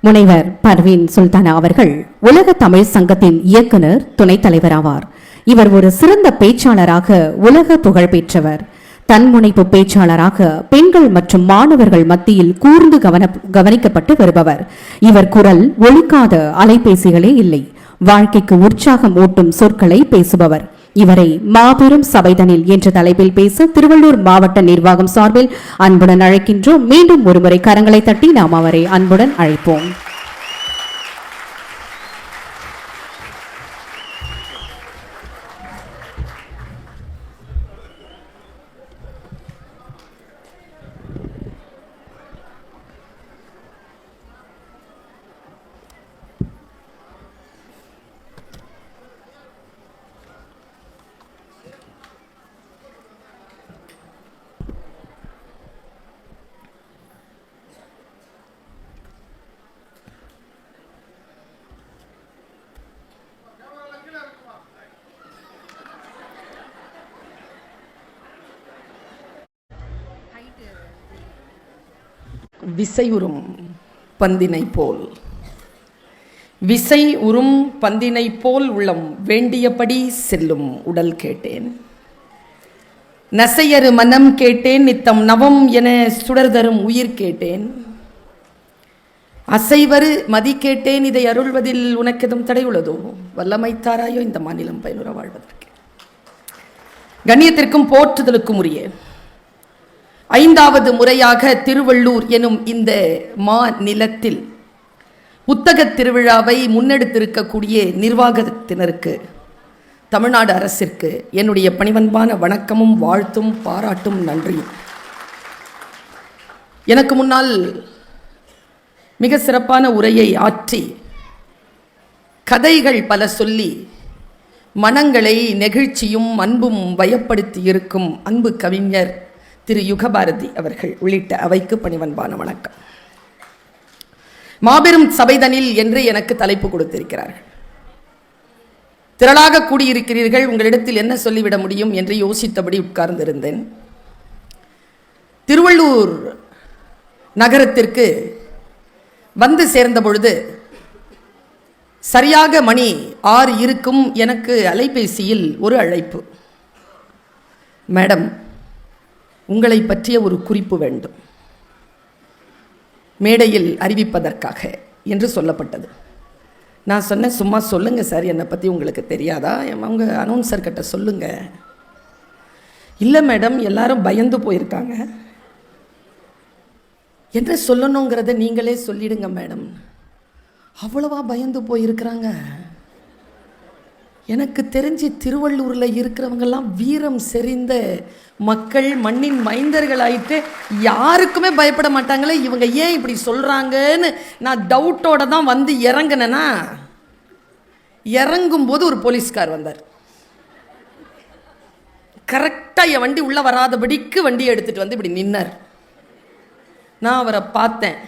முனைவர் பர்வீன் சுல்தானா அவர்கள் உலக தமிழ் சங்கத்தின் இயக்குனர் துணைத் தலைவர் ஆவார். இவர் ஒரு சிறந்த பேச்சாளராக உலக புகழ் பெற்றவர். தன்முனைப்பு பேச்சாளராக பெண்கள் மற்றும் மாணவர்கள் மத்தியில் கூர்ந்து கவனிக்கப்பட்டு வருபவர். இவர் குரல் ஒலிக்காத அலைபேசிகளே இல்லை. வாழ்க்கைக்கு உற்சாகம் ஊட்டும் சொற்களை பேசுபவர். இவரை மாபெரும் சபைதனில் என்ற தலைப்பில் பேச திருவள்ளூர் மாவட்ட நிர்வாகம் சார்பில் அன்புடன் அழைக்கின்றோம். மீண்டும் ஒருமுறை கரங்களை தட்டி நாம் அவரை அன்புடன் அழைப்போம். விசையுறும் பந்தினை போல் விசை உறும் பந்தினை போல் உள்ளம் வேண்டியபடி செல்லும் உடல் கேட்டேன். நசையறு மனம் கேட்டேன். நித்தம் நவம் என சுடர்தரும் உயிர் கேட்டேன். அசைவரு மதி கேட்டேன். இதை அருள்வதில் உனக்கெதும் தடை உள்ளதோ? வல்லமைத்தாராயோ இந்த மாநிலம் பயனுற வாழ்வதற்கு. கண்ணியத்திற்கும் போற்றுதலுக்கும் உரிய 5வது முறையாக திருவள்ளூர் எனும் இந்த மாநிலத்தில் புத்தக திருவிழாவை முன்னெடுத்திருக்கக்கூடிய நிர்வாகத்தினருக்கு, தமிழ்நாடு அரசிற்கு என்னுடைய பணிவன்பான வணக்கமும் வாழ்த்தும் பாராட்டும் நன்றியும். எனக்கு முன்னால் மிக சிறப்பான உரையை ஆற்றி கதைகள் பல சொல்லி மனங்களை நெகிழ்ச்சியும் அன்பும் வயப்படுத்தி இருக்கும் அன்பு கவிஞர் திரு யுகபாரதி அவர்கள் உள்ளிட்ட அவைக்கு பணிவன்பான வணக்கம். மாபெரும் சபைதனில் என்று எனக்கு தலைப்பு கொடுத்திருக்கிறார்கள். திரளாக கூடியிருக்கிறீர்கள், உங்களிடத்தில் என்ன சொல்லிவிட முடியும் என்று யோசித்தபடி உட்கார்ந்திருந்தேன். திருவள்ளூர் நகரத்திற்கு வந்து சேர்ந்த பொழுது சரியாக மணி 6 இருக்கும். எனக்கு அலைபேசியில் ஒரு அழைப்பு. மேடம், உங்களை பற்றிய ஒரு குறிப்பு வேண்டும், மேடையில் அறிவிப்பதற்காக என்று சொல்லப்பட்டது. நான் சொன்னேன், சும்மா சொல்லுங்கள் சார், என்னை பற்றி உங்களுக்கு தெரியாதா? அவங்க அனௌன்சர் கிட்ட சொல்லுங்க. இல்லை மேடம், எல்லாரும் பயந்து போயிருக்காங்க, என்ன சொல்லணுங்கிறத நீங்களே சொல்லிடுங்க மேடம். அவ்வளவா பயந்து போயிருக்கிறாங்க? எனக்கு தெரிஞ்சு திருவள்ளூரில் இருக்கிறவங்கெல்லாம் வீரம் செறிந்த மக்கள், மண்ணின் மைந்தர்கள் ஆயிட்டு யாருக்குமே பயப்பட மாட்டாங்களே, இவங்க ஏன் இப்படி சொல்கிறாங்கன்னு நான் டவுட்டோட தான் வந்து இறங்கினேன்னா, இறங்கும்போது ஒரு போலீஸ்கார் வந்தார். கரெக்டாக என் வண்டி உள்ளே வராதபடிக்கு வண்டியை எடுத்துகிட்டு வந்து இப்படி நின்னார். நான் அவரை பார்த்தேன்.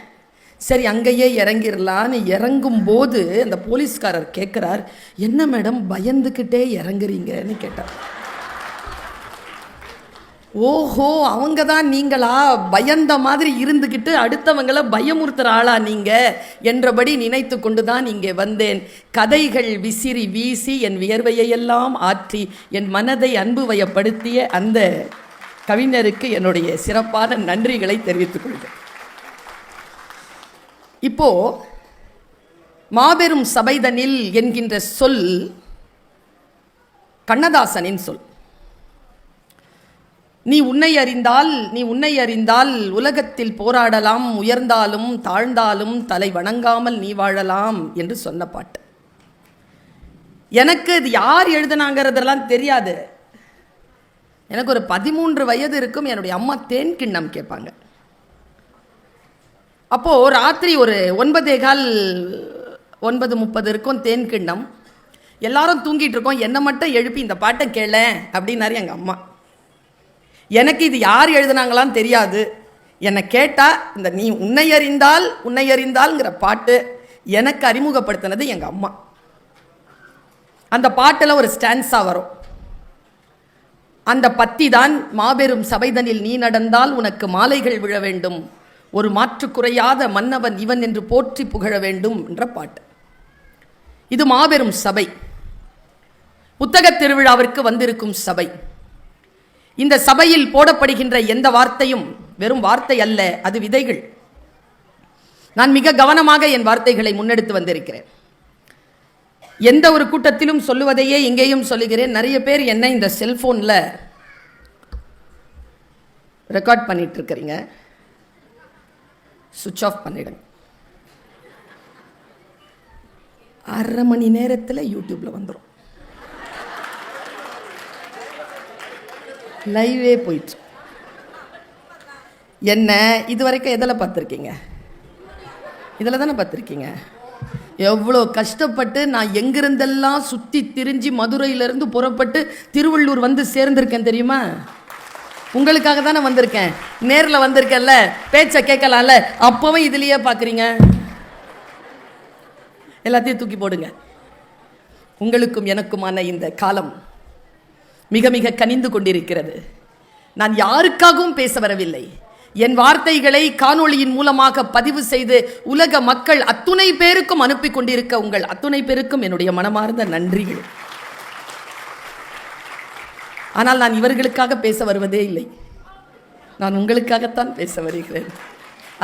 சரி, அங்கேயே இறங்கிடலான்னு இறங்கும்போது அந்த போலீஸ்காரர் கேட்குறார், என்ன மேடம் பயந்துக்கிட்டே இறங்குறீங்கன்னு கேட்டார். ஓஹோ, அவங்க தான் நீங்களா? பயந்த மாதிரி இருந்துக்கிட்டு அடுத்தவங்களை பயமுறுத்துகிற ஆளா நீங்கள் என்றபடி நினைத்து கொண்டு தான் இங்கே வந்தேன். கதைகள் விசிறி வீசி என் வியர்வையெல்லாம் ஆற்றி என் மனதை அன்பு வயப்படுத்திய அந்த கவிஞருக்கு என்னுடைய சிறப்பான நன்றிகளை தெரிவித்துக் கொள்கிறேன். இப்போ மாபெரும் சபைதனில் என்கின்ற சொல் கண்ணதாசனின் சொல். நீ உன்னை அறிந்தால் உலகத்தில் போராடலாம், உயர்ந்தாலும் தாழ்ந்தாலும் தலை வணங்காமல் நீ வாழலாம் என்று சொன்ன பாட்டு. எனக்கு இது யார் எழுதினாங்கிறதெல்லாம் தெரியாது. எனக்கு ஒரு 13 வயது இருக்கும். என்னுடைய அம்மா தேன் கிண்ணம் கேட்பாங்க. அப்போது ராத்திரி ஒரு 9:15 9:30 இருக்கும் தேன் கிண்ணம். எல்லாரும் தூங்கிட்டு இருக்கோம், என்னை மட்டும் எழுப்பி இந்த பாட்டை கேள அப்படின்னாரு எங்கள் அம்மா. எனக்கு இது யார் எழுதுனாங்களான்னு தெரியாது. என்னை கேட்டால் இந்த நீ உன்னை அறிந்தால்ங்கிற பாட்டு எனக்கு அறிமுகப்படுத்தினது எங்கள் அம்மா. அந்த பாட்டில் ஒரு ஸ்டான்ஸா வரும். அந்த பத்தி தான் மாபெரும் சபைதனில் நீ நடந்தால் உனக்கு மாலைகள் விழ வேண்டும், ஒரு மாற்று குறையாத மன்னவன் இவன் என்று போற்றி புகழ வேண்டும் என்ற பாட்டு. இது மாபெரும் சபை, புத்தக திருவிழாவிற்கு வந்திருக்கும் சபை. இந்த சபையில் போடப்படுகின்ற எந்த வார்த்தையும் வெறும் வார்த்தை அல்ல, அது விதைகள். நான் மிக கவனமாக என் வார்த்தைகளை முன்னெடுத்து வந்திருக்கிறேன். எந்த ஒரு கூட்டத்திலும் சொல்லுவதையே இங்கேயும் சொல்லுகிறேன். நிறைய பேர் என்ன இந்த செல்போனில் ரெக்கார்ட் பண்ணிட்டு இருக்கிறீங்க, சுவிட்ச் ஆஃப் பண்ணிடுங்க. 1/2 மணி நேரத்தில் யூடியூப்ல வந்துடும், லைவே போயிட்டு. என்ன இதுவரைக்கும் எதில் பார்த்துருக்கீங்க? இதில் தானே பார்த்துருக்கீங்க. எவ்வளோ கஷ்டப்பட்டு நான் எங்கிருந்தெல்லாம் சுற்றி திரிஞ்சு மதுரையிலிருந்து புறப்பட்டு திருவள்ளூர் வந்து சேர்ந்திருக்கேன் தெரியுமா? உங்களுக்காக தானே வந்திருக்கேன். நேரில் வந்திருக்கேன்ல, பேச்சை கேட்கலாம்ல, அப்பவும் இதுலேயே பார்க்குறீங்க. எல்லாத்தையும் தூக்கி போடுங்க. உங்களுக்கும் எனக்குமான இந்த காலம் மிக மிக கனிந்து கொண்டிருக்கிறது. நான் யாருக்காகவும் பேச வரவில்லை. என் வார்த்தைகளை காணொளியின் மூலமாக பதிவு செய்து உலக மக்கள் அத்துணை பேருக்கும் அனுப்பி கொண்டிருக்க உங்கள் அத்துணை பேருக்கும் என்னுடைய மனமார்ந்த நன்றிகள். ஆனால் நான் இவர்களுக்காக பேச வருவதே இல்லை, நான் உங்களுக்காகத்தான் பேச வருகிறேன்.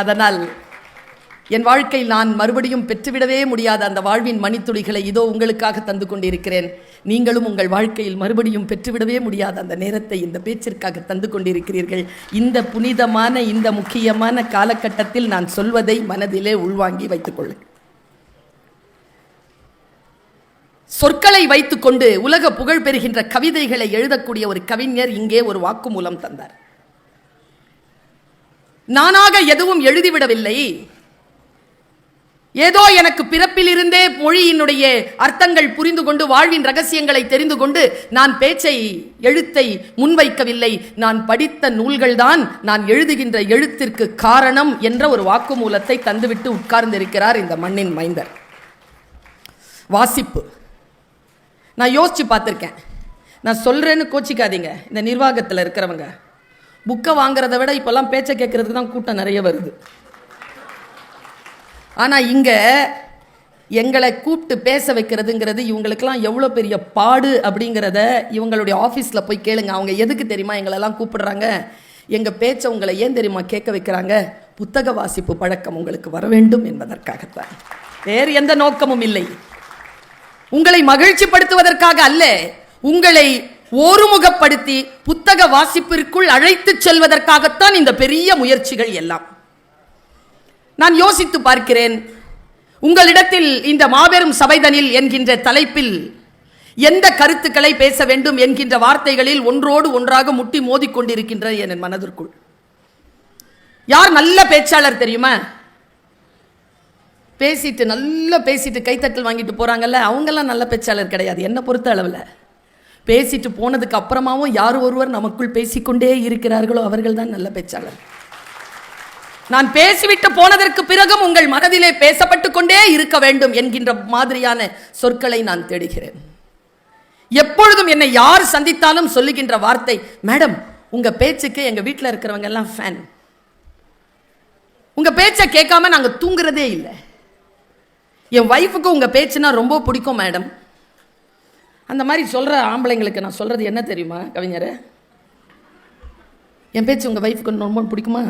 அதனால் என் வாழ்க்கையில் நான் மறுபடியும் பெற்றுவிடவே முடியாத அந்த வாழ்வின் மணித்துளிகளை இதோ உங்களுக்காக தந்து கொண்டிருக்கிறேன். நீங்களும் உங்கள் வாழ்க்கையில் மறுபடியும் பெற்றுவிடவே முடியாத அந்த நேரத்தை இந்த பேச்சிற்காக தந்து கொண்டிருக்கிறீர்கள். இந்த புனிதமான இந்த முக்கியமான காலகட்டத்தில் நான் சொல்வதை மனதிலே உள்வாங்கி வைத்துக் கொள்ளுங்கள். சொற்களை வைத்துக்கொண்டு உலக புகழ் பெறுகின்ற கவிதைகளை எழுதக்கூடிய ஒரு கவிஞர் இங்கே ஒரு வாக்குமூலம் தந்தார். நானாக எதுவும் எழுதிவிடவில்லை, ஏதோ எனக்கு பிறப்பிலிருந்தே மொழியினுடைய அர்த்தங்கள் புரிந்து கொண்டு வாழ்வின் ரகசியங்களை தெரிந்து கொண்டு நான் பேச்சை எழுத்தை முன்வைக்கவில்லை. நான் படித்த நூல்கள் தான் நான் எழுதுகின்ற எழுத்திற்கு காரணம் என்ற ஒரு வாக்குமூலத்தை தந்துவிட்டு உட்கார்ந்திருக்கிறார் இந்த மண்ணின் மைந்தர். வாசிப்பு நான் யோசிச்சு பார்த்துருக்கேன். நான் சொல்றேன்னு கோச்சிக்காதீங்க. இந்த நிர்வாகத்தில் இருக்கிறவங்க புக்கை வாங்குறத விட இப்பெல்லாம் பேச்சை கேட்கறதுக்கு தான் கூட்டம் நிறைய வருது. ஆனால் இங்கே எங்களை கூப்பிட்டு பேச வைக்கிறதுங்கிறது இவங்களுக்கெல்லாம் எவ்வளோ பெரிய பாடு அப்படிங்கிறத இவங்களுடைய ஆஃபீஸில் போய் கேளுங்க. அவங்க எதுக்கு தெரியுமா எங்களெல்லாம் கூப்பிடுறாங்க? எங்கள் பேச்சை உங்களை ஏன் தெரியுமா கேட்க வைக்கிறாங்க? புத்தக வாசிப்பு பழக்கம் உங்களுக்கு வர வேண்டும் என்பதற்காகத்தான், வேறு எந்த நோக்கமும் இல்லை. உங்களை மகிழ்ச்சிப்படுத்துவதற்காக அல்ல, உங்களை ஒருமுகப்படுத்தி புத்தக வாசிப்பிற்குள் அழைத்து செல்வதற்காகத்தான் இந்த பெரிய முயற்சிகள் எல்லாம். நான் யோசித்து பார்க்கிறேன், உங்களிடத்தில் இந்த மாபெரும் சபைதனில் என்கின்ற தலைப்பில் எந்த கருத்துக்களை பேச வேண்டும் என்கின்ற வார்த்தைகளில் ஒன்றோடு ஒன்றாக முட்டி மோதிக்கொண்டிருக்கின்ற என் மனதிற்குள். யார் நல்ல பேச்சாளர் தெரியுமா? பேசிட்டு நல்லா பேசிட்டு கைத்தட்டல் வாங்கிட்டு போறாங்கல்ல, அவங்கெல்லாம் நல்ல பேச்சாளர் கிடையாது. என்னை பொறுத்த அளவில் பேசிட்டு போனதுக்கு அப்புறமாவும் யார் ஒருவர் நமக்குள் பேசிக்கொண்டே இருக்கிறார்களோ அவர்கள் தான் நல்ல பேச்சாளர். நான் பேசிவிட்டு போனதற்கு பிறகும் உங்கள் மனதிலே பேசப்பட்டு கொண்டே இருக்க வேண்டும் என்கின்ற மாதிரியான சொற்களை நான் தேடுகிறேன். எப்பொழுதும் என்னை யார் சந்தித்தாலும் சொல்லுகின்ற வார்த்தை, மேடம் உங்க பேச்சுக்கு எங்க வீட்டில் இருக்கிறவங்க எல்லாம் ஃபேன், உங்க பேச்சை கேட்காம நாங்க தூங்குறதே இல்லை, என் வைஃபுக்கு உங்க பேச்சுனா ரொம்ப பிடிக்கும் மேடம். அந்த மாதிரி சொல்ற ஆம்பளைங்களுக்கு நான் சொல்றது என்ன தெரியுமா கவிஞரே? என் பேச்சு உங்க வைஃபுக்கு ரொம்ப பிடிக்குமா?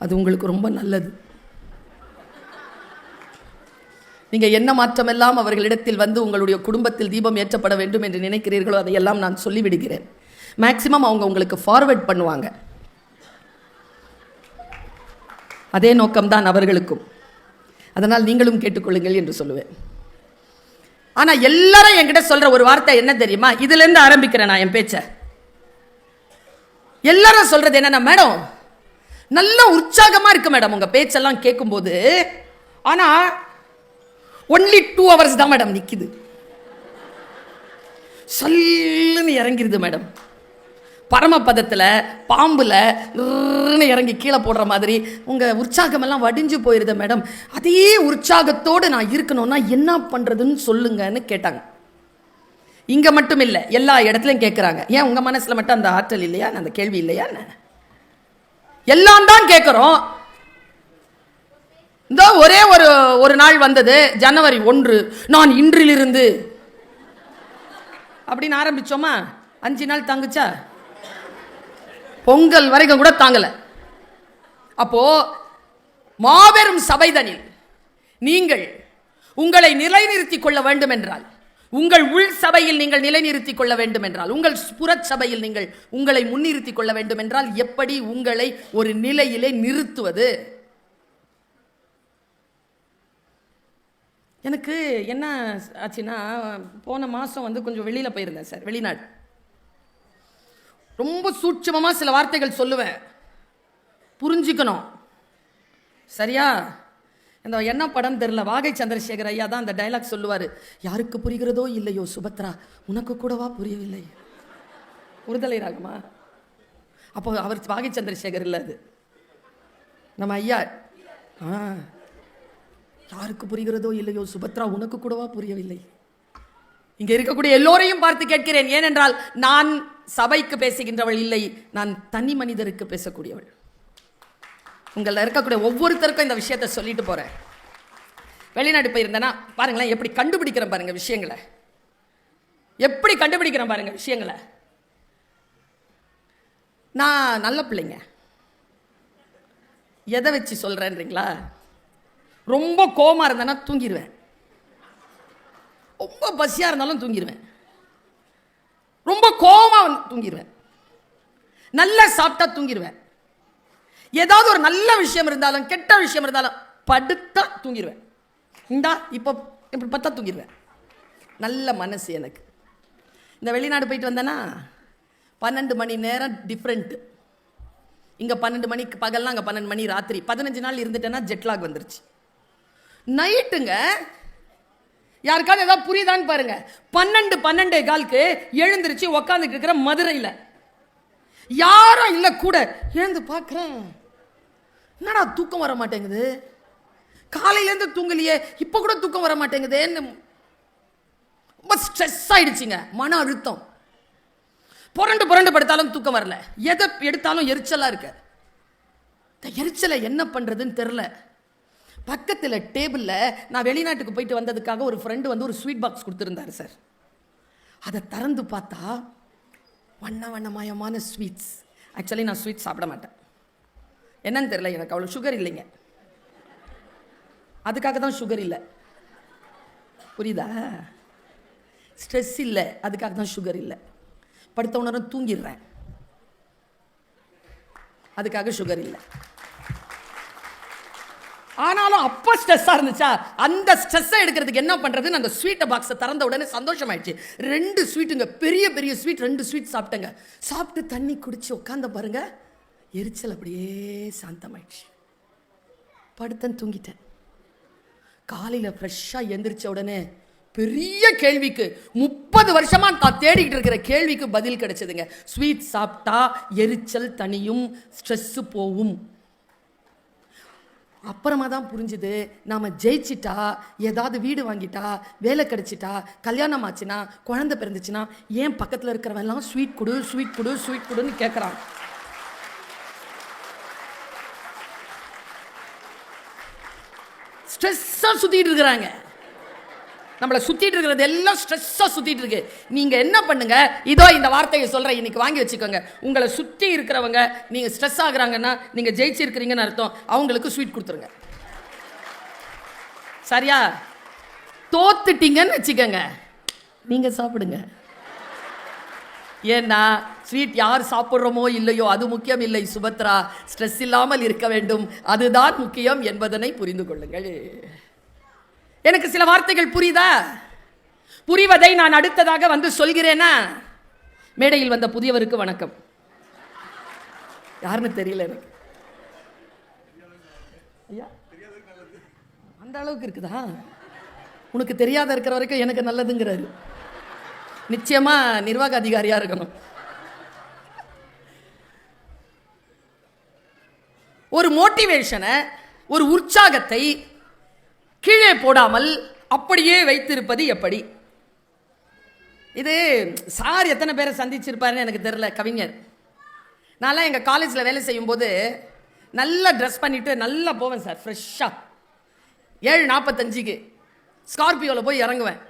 அது உங்களுக்கு ரொம்ப நல்லது. நீங்க என்ன மாற்றமெல்லாம் அவர்களிடத்தில் வந்து உங்களுடைய குடும்பத்தில் தீபம் ஏற்றப்பட வேண்டும் என்று நினைக்கிறீர்களோ அதையெல்லாம் நான் சொல்லிவிடுகிறேன். மேக்சிமம் அவங்க உங்களுக்கு ஃபார்வர்ட் பண்ணுவாங்க. அதே நோக்கம்தான் அவர்களுக்கும். அதனால் நீங்களும் கேட்டுக்கொள்ளுங்கள் என்று சொல்லுவேன். ஆனா எல்லாரும் என்கிட்ட சொல்ற ஒரு வார்த்தை என்ன தெரியுமா? இதுல இருந்து ஆரம்பிக்கிறேன் நான் என் பேச்ச. எல்லாரும் சொல்றது என்னன்னா, மேடம் நல்ல உற்சாகமா இருக்கு மேடம் உங்க பேச்செல்லாம் கேட்கும் போது, ஆனா ஒன்லி 2 hours தான் மேடம் நிக்குது, சல்லுன்னு இறங்கிருது மேடம், பரமபதத்தில் பாம்புல இறங்கி கீழே போடுற மாதிரி உங்கள் உற்சாகமெல்லாம் வடிஞ்சு போயிருது மேடம். அதே உற்சாகத்தோடு நான் இருக்கணும்னா என்ன பண்ணுறதுன்னு சொல்லுங்கன்னு கேட்டாங்க. இங்கே மட்டும் இல்லை, எல்லா இடத்துலையும் கேட்குறாங்க. ஏன் உங்கள் மனசில் மட்டும் அந்த ஆற்றல் இல்லையா, அந்த கேள்வி இல்லையா? எல்லாம் தான் கேட்கிறோம். இந்த ஒரே ஒரு நாள் வந்தது, ஜனவரி 1, நான் இன்றிலிருந்து அப்படின்னு ஆரம்பிச்சோமா, 5 நாள் தாங்குச்சா? பொங்கல் வரைக்கும் கூட தாங்கல. அப்போ மாபெரும் சபைதனில் நீங்கள் உங்களை நிலைநிறுத்திக் கொள்ள வேண்டும் என்றால், உங்கள் உள் சபையில் நீங்கள் நிலைநிறுத்திக் கொள்ள வேண்டும் என்றால், உங்கள் புறச் சபையில் நீங்கள் உங்களை முன்னிறுத்திக் கொள்ள வேண்டும் என்றால், எப்படி உங்களை ஒரு நிலையிலே நிறுத்துவது? எனக்கு என்ன ஆச்சுன்னா, போன மாதம் கொஞ்சம் வெளியில் போயிருந்தேன் சார், வெளிநாடு. ரொம்ப சூட்சமமாக சில வார்த்தைகள் சொல்லுவேன், புரிஞ்சுக்கணும். சரியா? இந்த என்ன படம் தெரியல, வாகை சந்திரசேகர் ஐயா தான் அந்த டைலாக் சொல்லுவார், யாருக்கு புரிகிறதோ இல்லையோ சுபத்ரா, உனக்கு கூடவா புரியவில்லை. உறுதலை ராகமா? அப்போ அவர் வாகை சந்திரசேகர் இல்லை, அது நம்ம ஐயா. யாருக்கு புரிகிறதோ இல்லையோ சுபத்ரா, உனக்கு கூடவா புரியவில்லை. இங்கே இருக்கக்கூடிய எல்லோரையும் பார்த்து கேட்கிறேன், ஏனென்றால் நான் சபைக்கு பேசுகின்றவள் இல்லை, நான் தனி மனிதருக்கு பேசக்கூடியவள். உங்களில் இருக்கக்கூடிய ஒவ்வொருத்தருக்கும் இந்த விஷயத்தை சொல்லிட்டு போறேன். வெளிநாடு போயிருந்தேன்னா பாருங்களேன், எப்படி கண்டுபிடிக்கிறேன் பாருங்க விஷயங்களை, எப்படி கண்டுபிடிக்கிறேன் பாருங்க விஷயங்களை. நான் நல்ல பிள்ளைங்க, எதை வச்சு சொல்றேன்றீங்களா? ரொம்ப கோவமா இருந்தேன்னா தூங்கிடுவேன், ரொம்ப பசியா இருந்தாலும் தூங்கிடுவேன், ரொம்ப கோவமா தூங்கிடுவேன், நல்லா சாப்பிட்டா தூங்கிடுவேன், ஏதாவது ஒரு நல்ல விஷயம் இருந்தாலும் கெட்ட விஷயம் இருந்தாலும் படுத்தா தூங்கிடுவேன். இந்தா இப்போ இப்படி பார்த்தா தூங்கிடுவேன். நல்ல மனசு எனக்கு. இந்த வெளிநாடு போயிட்டு வந்தேன்னா 12 மணி நேரம் டிஃப்ரெண்ட்டு. இங்கே 12 மணிக்கு பகல்லாம், அங்கே 12 மணி ராத்திரி. 15 நாள் இருந்துட்டேன்னா ஜெட்லாக் வந்துருச்சு. நைட்டுங்க யாருக்காவது ஏதாவது புரியுதான்னு பாருங்க, 12:15 எழுந்திருச்சு உக்காந்துட்டு இருக்கிற மதுரையில் யாரும் இல்லை கூட. எழுந்து பார்க்குறேன், என்னடா தூக்கம் வர மாட்டேங்குது, காலையிலேருந்து தூங்கலையே, இப்போ கூட தூக்கம் வர மாட்டேங்குதுன்னு ரொம்ப ஸ்ட்ரெஸ் ஆயிடுச்சுங்க, மன அழுத்தம். புரண்டு புரண்டு படுத்தாலும் தூக்கம் வரல, எதை எடுத்தாலும் எரிச்சலாக இருக்கு. இந்த எரிச்சலை என்ன பண்ணுறதுன்னு தெரில. பக்கத்தில் டேபிளில் நான் வெளிநாட்டுக்கு போயிட்டு வந்ததுக்காக ஒரு ஃப்ரெண்டு ஒரு ஸ்வீட் பாக்ஸ் கொடுத்துருந்தாரு சார். அதை திறந்து பார்த்தா வண்ணமயமான ஸ்வீட்ஸ். ஆக்சுவலி நான் ஸ்வீட் சாப்பிட மாட்டேன், என்னன்னு தெரியல, எனக்கு அவ்வளோ சுகர் இல்லைங்க, அதுக்காக தான் சுகர் இல்லை, புரியுதா? ஸ்ட்ரெஸ் இல்லை, அதுக்காக தான் சுகர் இல்லை. படுத்த உடனே தூங்கிடுறேன், அதுக்காக சுகர் இல்லை. ஆனாலும் அப்போ ஸ்ட்ரெஸ்ஸாக இருந்துச்சா, அந்த ஸ்ட்ரெஸ்ஸை எடுக்கிறதுக்கு என்ன பண்ணுறதுன்னு அந்த ஸ்வீட்டை பாக்ஸை திறந்த உடனே சந்தோஷமாயிடுச்சு. 2 ஸ்வீட்டுங்க, பெரிய பெரிய ஸ்வீட், 2 ஸ்வீட் சாப்பிட்டேங்க. சாப்பிட்டு தண்ணி குடிச்சு உட்காந்த பாருங்க, எரிச்சல் அப்படியே சாந்தமாயிடுச்சு. படுத்தேன், தூங்கிட்டேன். காலையில் ஃப்ரெஷ்ஷாக எந்திரிச்ச உடனே பெரிய கேள்விக்கு, 30 வருஷமா நான் தேடிக்கிட்டு இருக்கிற கேள்விக்கு பதில் கிடைச்சதுங்க. ஸ்வீட் சாப்பிட்டா எரிச்சல் தனியும், ஸ்ட்ரெஸ்ஸு போகும். அப்புறமா தான் புரிஞ்சுது, நாம் ஜெயிச்சிட்டா, ஏதாவது வீடு வாங்கிட்டா, வேலை கிடைச்சிட்டா, கல்யாணம் ஆச்சுன்னா, குழந்தை பிறந்துச்சுன்னா, ஏன் பக்கத்தில் இருக்கிறவெல்லாம் ஸ்வீட் கொடு ஸ்வீட் கொடு ஸ்வீட் கொடுன்னு கேட்குறான். ஸ்ட்ரெஸ்ஸாக சுற்றிட்டு இருக்கிறாங்க. நம்மளை சுற்றிட்டு இருக்கிறது எல்லாம் ஸ்ட்ரெஸ்ஸாக சுற்றிட்டு இருக்கு. நீங்கள் என்ன பண்ணுங்க, இதோ இந்த வார்த்தையை சொல்கிறேன், இன்னைக்கு வாங்கி வச்சுக்கோங்க. உங்களை சுற்றி இருக்கிறவங்க நீங்கள் ஸ்ட்ரெஸ் ஆகுறாங்கன்னா நீங்கள் ஜெயிச்சிருக்கிறீங்கன்னு அர்த்தம். அவங்களுக்கு ஸ்வீட் கொடுத்துருங்க. சரியா? தோத்துட்டீங்கன்னு வச்சுக்கோங்க, நீங்கள் சாப்பிடுங்க. ஏன்னா ஸ்வீட் யார் சாப்பிட்றோமோ இல்லையோ அது முக்கியம் இல்லை சுபத்ரா, ஸ்ட்ரெஸ் இல்லாமல் இருக்க வேண்டும், அதுதான் முக்கியம் என்பதனை புரிந்து கொள்ளுங்கள். எனக்கு சில வார்த்தைகள் புரியுதா? புரிவதை நான் அடுத்ததாக சொல்கிறேனா? மேடையில் வந்த புதியவருக்கு வணக்கம். யாருன்னு தெரியல எனக்கு. ஐயா, அந்த அளவுக்கு இருக்குதா? உனக்கு தெரியாத இருக்கிற வரைக்கும் எனக்கு நல்லதுங்கிறாரு. நிச்சயமா நிர்வாக அதிகாரியா இருக்கணும். ஒரு மோட்டிவேஷனை, ஒரு உற்சாகத்தை கீழே போடாமல் அப்படியே வைத்திருப்பது எப்படி? இது சார் எத்தனை பேரை சந்திச்சிருப்பாருன்னு எனக்கு தெரியல. கவிஞர், நான்லாம் எங்கள் காலேஜில் வேலை செய்யும்போது நல்லா ட்ரெஸ் பண்ணிட்டு நல்லா போவேன் சார் ஃப்ரெஷ்ஷாக. 7:45க்கு ஸ்கார்பியோவில் போய் இறங்குவேன்.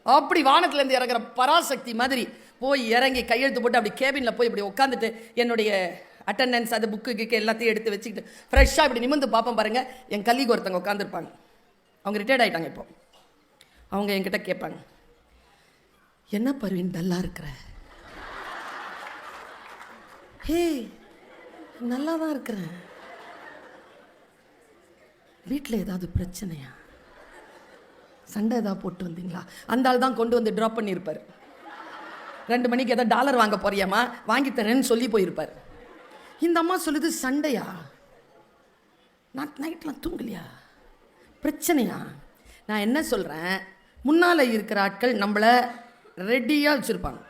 அப்படி வானத்துலேருந்து இறங்குற பராசக்தி மாதிரி போய் இறங்கி கையெழுத்து போட்டு அப்படி கேபினில் போய் இப்படி உட்காந்துட்டு என்னுடைய அட்டண்டன்ஸ் அது புக்கு எல்லாத்தையும் எடுத்து வச்சுக்கிட்டு ஃப்ரெஷ்ஷாக இப்படி நிமிர்ந்து பார்ப்பேன் பாருங்கள். என் கல்லிக்கு ஒருத்தவங்க உட்காந்துருப்பாங்க. அவங்க ரிட்டையர்ட் ஆகிட்டாங்க. இப்போ அவங்க என்கிட்ட கேட்பாங்க, என்ன பர்வீன் டல்லாக இருக்கிற? ஹே, நல்லா தான் இருக்கிறேன். வீட்டில் ஏதாவது பிரச்சனையா? சண்டை ஏதாவது போட்டு வந்தீங்களா? அந்த ஆள் தான் கொண்டு வந்து ட்ராப் பண்ணியிருப்பார். 2 மணிக்கு ஏதாவது டாலர் வாங்க போறியாமா, வாங்கி தரேன்னு சொல்லி போயிருப்பார். இந்த அம்மா சொல்லுது, சண்டையா? நான் நைட்லாம் தூங்கலையா? பிரச்சனையா? நான் என்ன சொல்கிறேன், முன்னால் இருக்கிற ஆட்கள் நம்மளை ரெடியாக வச்சுருப்பாங்க.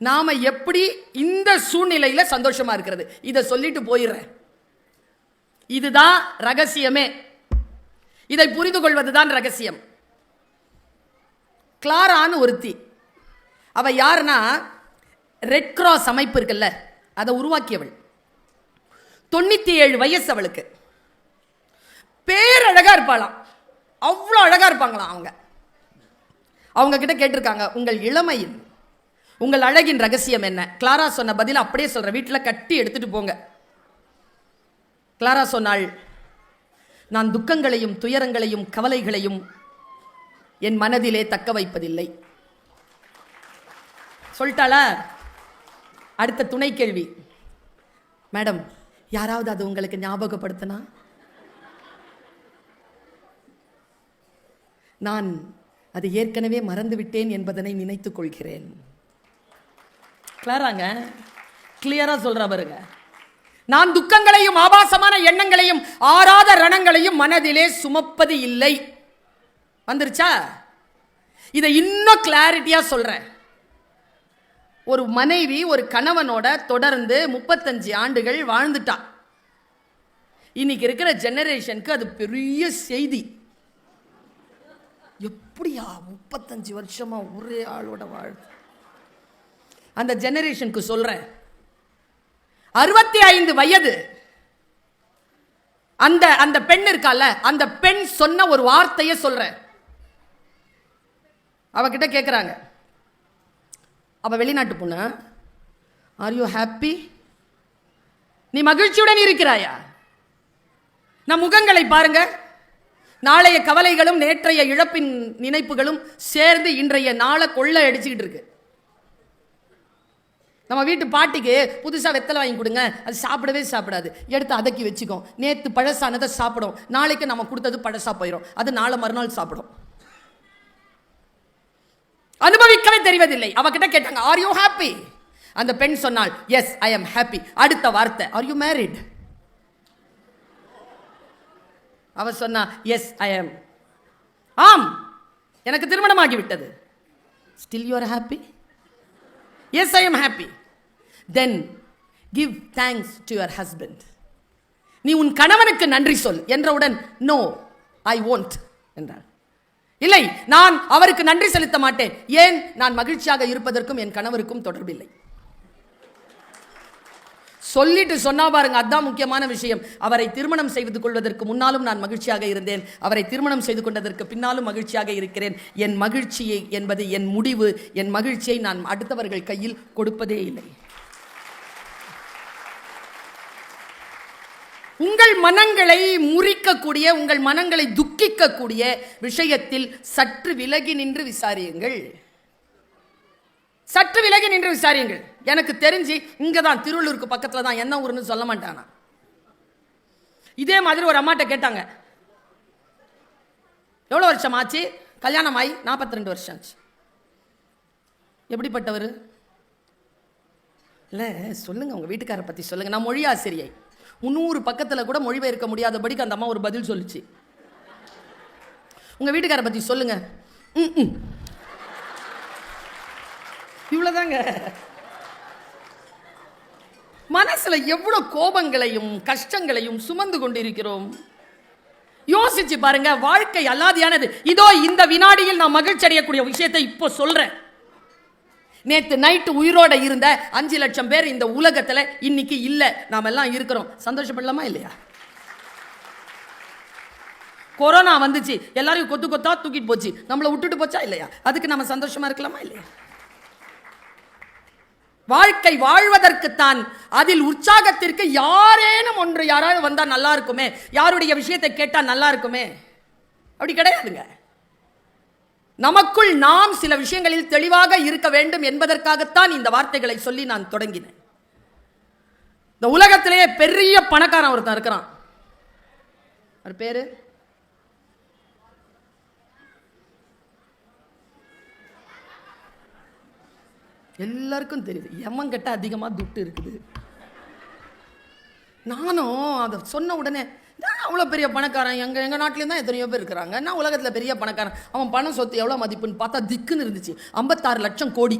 நாம் எப்படி இந்த சூழ்நிலையில் சந்தோஷமாக இருக்கிறது, இதை சொல்லிட்டு போயிடுறேன். இதுதான் ரகசியமே. இதை புரிந்து கொள்வதுதான் ரகசியம். கிளாரான்னு ஒருத்தி, அவ யாருன்னா ரெட் கிராஸ் அமைப்பு இருக்குல்ல, அதை உருவாக்கியவள். 97 வயசு அவளுக்கு. பேரழகா இருப்பாளாம், அவ்வளோ அழகா இருப்பாங்களாம். அவங்க கிட்ட கேட்டிருக்காங்க, உங்கள் இளமையில் உங்கள் அழகின் ரகசியம் என்ன? கிளாரா சொன்ன பதில் அப்படியே சொல்ற, வீட்டில் கட்டி எடுத்துட்டு போங்க. கிளாரா சொன்னாள், நான் துக்கங்களையும் துயரங்களையும் கவலைகளையும் என் மனதிலே தக்க வைப்பதில்லை. சொல்லிட்டாளா? அடுத்த துணை கேள்வி, மேடம் யாராவது அது உங்களுக்கு ஞாபகப்படுத்தினா? நான் அது ஏற்கனவே மறந்துவிட்டேன் என்பதனை நினைத்துக் கொள்கிறேன். கிளாராங்க, கிளியரா சொல்ற பாருங்க. நான் துக்கங்களையும் ஆபாசமான எண்ணங்களையும் ஆறாத ரணங்களையும் மனதிலே சுமப்பது இல்லை. வந்துருச்சா? இதை இன்னும் கிளாரிட்டியா சொல்றேன். ஒரு மனைவி ஒரு கணவனோட தொடர்ந்து 35 ஆண்டுகள் வாழ்ந்துட்டா. இன்னைக்கு இருக்கிற ஜெனரேஷனுக்கு அது பெரிய செய்தி. எப்படியா 35 வருஷமா ஒரே ஆளோட வாழ்? அந்த ஜெனரேஷனுக்கு சொல்றேன், 65 வயது அந்த பெண் இருக்கால, அந்த பெண் சொன்ன ஒரு வார்த்தையை சொல்றேன். அவகிட்ட கேட்குறாங்க, அவ வெளிநாட்டு பொண்ணு, ஆர் யூ ஹாப்பி? நீ மகிழ்ச்சியுடன் இருக்கிறாயா? நம் முகங்களை பாருங்க. நாளைய கவலைகளும் நேற்றைய இழப்பின் நினைப்புகளும் சேர்ந்து இன்றைய நாளை கொள்ளை அடிச்சுக்கிட்டு இருக்கு. நம்ம வீட்டு பாட்டிக்கு புதுசாக வெத்தலை வாங்கி கொடுங்க, அது சாப்பிடவே சாப்பிடாது, எடுத்து அதக்கி வச்சுக்கோம். நேற்று பழசானதை சாப்பிடும், நாளைக்கு நம்ம கொடுத்தது பழசா போயிடும், அது நாளை மறுநாள் சாப்பிடும். அனுபவிக்கவே தெரிவதில்லை. அவகிட்ட கேட்டாங்க, ஆர் யூ ஹாப்பி? அந்த பெண் சொன்னாள், எஸ் ஐ எம் ஹாப்பி. அடுத்த வார்த்தை, ஆர் யூ மேரிட்? அவ சொன்னா, எஸ் ஐ எம். ஆம், எனக்கு திருமணமாகிவிட்டது. Still you are happy? Yes I am happy. Then give thanks to your husband. நீ உன் கணவனுக்கு நன்றி சொல் என்றவுடன், நோ ஐ won't என்றார். இல்லை, நான் அவருக்கு நன்றி செலுத்த மாட்டேன். ஏன்? நான் மகிழ்ச்சியாக இருப்பதற்கும் என் கணவருக்கும் தொடர்பில்லை. சொல்லிட்டு சொன்னா பாருங்க, அதுதான் முக்கியமான விஷயம். அவரை திருமணம் செய்து கொள்வதற்கு முன்னாலும் நான் மகிழ்ச்சியாக இருந்தேன், அவரை திருமணம் செய்து கொண்டதற்கு பின்னாலும் மகிழ்ச்சியாக இருக்கிறேன். என் மகிழ்ச்சியை என்பது என் முடிவு. என் மகிழ்ச்சியை நான் அடுத்தவர்கள் கையில் கொடுப்பதே இல்லை. உங்கள் மனங்களை முறிக்கக்கூடிய, உங்கள் மனங்களை துக்கிக்கக்கூடிய விஷயத்தில் சற்று விலகி நின்று விசாரியுங்கள். சற்று விலகி நின்று விசாரியுங்கள். எனக்கு தெரிஞ்சு இங்கே தான், திருவள்ளூருக்கு பக்கத்தில் தான், என்ன ஊருன்னு சொல்ல மாட்டானா. இதே மாதிரி ஒரு அம்மாட்ட கேட்டாங்க, எவ்வளோ வருஷம் ஆச்சு? கல்யாணம் ஆகி 42 வருஷம் ஆச்சு. எப்படிப்பட்டவர்? இல்லை சொல்லுங்க, உங்கள் வீட்டுக்காரை பற்றி சொல்லுங்க. நான் மொழி ஆசிரியை, 300 பக்கத்தில் கூட மொழிபெயர்க்க முடியாதபடிக்கு அந்த அம்மா ஒரு பதில் சொல்லிச்சு. உங்கள் வீட்டுக்காரை பற்றி சொல்லுங்க. இவ்வளவுதாங்க. மனசுல எவ்வளவு கோபங்களையும் கஷ்டங்களையும் சுமந்து கொண்டிருக்கிறோம். யோசிச்சு பாருங்க. வாழ்க்கை அல்லாதியானது. இதோ இந்த வினாடியில் நான் மகிழ்ச்சி அடையக்கூடிய விஷயத்தை இப்போ சொல்றேன். நேத்து நைட்டு உயிரோட இருந்த 5 லட்சம் பேர் இந்த உலகத்துல இன்னைக்கு இல்ல, நாம எல்லாம் இருக்கிறோம். சந்தோஷப்படலாமா இல்லையா? கொரோனா வந்துச்சு, எல்லாரையும் கொத்து கொத்தா தூக்கிட்டு போச்சு, நம்மளை விட்டுட்டு போச்சா இல்லையா? அதுக்கு நம்ம சந்தோஷமா இருக்கலாமா இல்லையா? வாழ்க்கை வாழ்வதற்குத்தான். அதில் உற்சாகத்திற்கு யாரேனும் ஒன்று யாராவது வந்தா நல்லா இருக்குமே, யாருடைய விஷயத்தை கேட்டா நல்லா இருக்குமே, அப்படி கிடையாதுங்க. நமக்குள் நாம் சில விஷயங்களில் தெளிவாக இருக்க வேண்டும் என்பதற்காகத்தான் இந்த வார்த்தைகளை சொல்லி நான் தொடங்கினேன். இந்த உலகத்திலேயே பெரிய பணக்காரன் ஒருத்தன் இருக்கிறான். அவர் பேரு எல்லாருக்கும் தெரியுது. எமங்கிட்ட அதிகமாக துட்டு இருக்குது. நானும் அதை சொன்ன உடனே அவ்வளோ பெரிய பணக்காரன் எங்கள் நாட்டிலேயும் தான் எத்தனையோ பேர் இருக்கிறாங்க. நான் உலகத்தில் பெரிய பணக்காரன், அவன் பணம் சொத்து எவ்வளோ மதிப்புன்னு பார்த்தா திக்குன்னு இருந்துச்சு. 56 லட்சம் கோடி.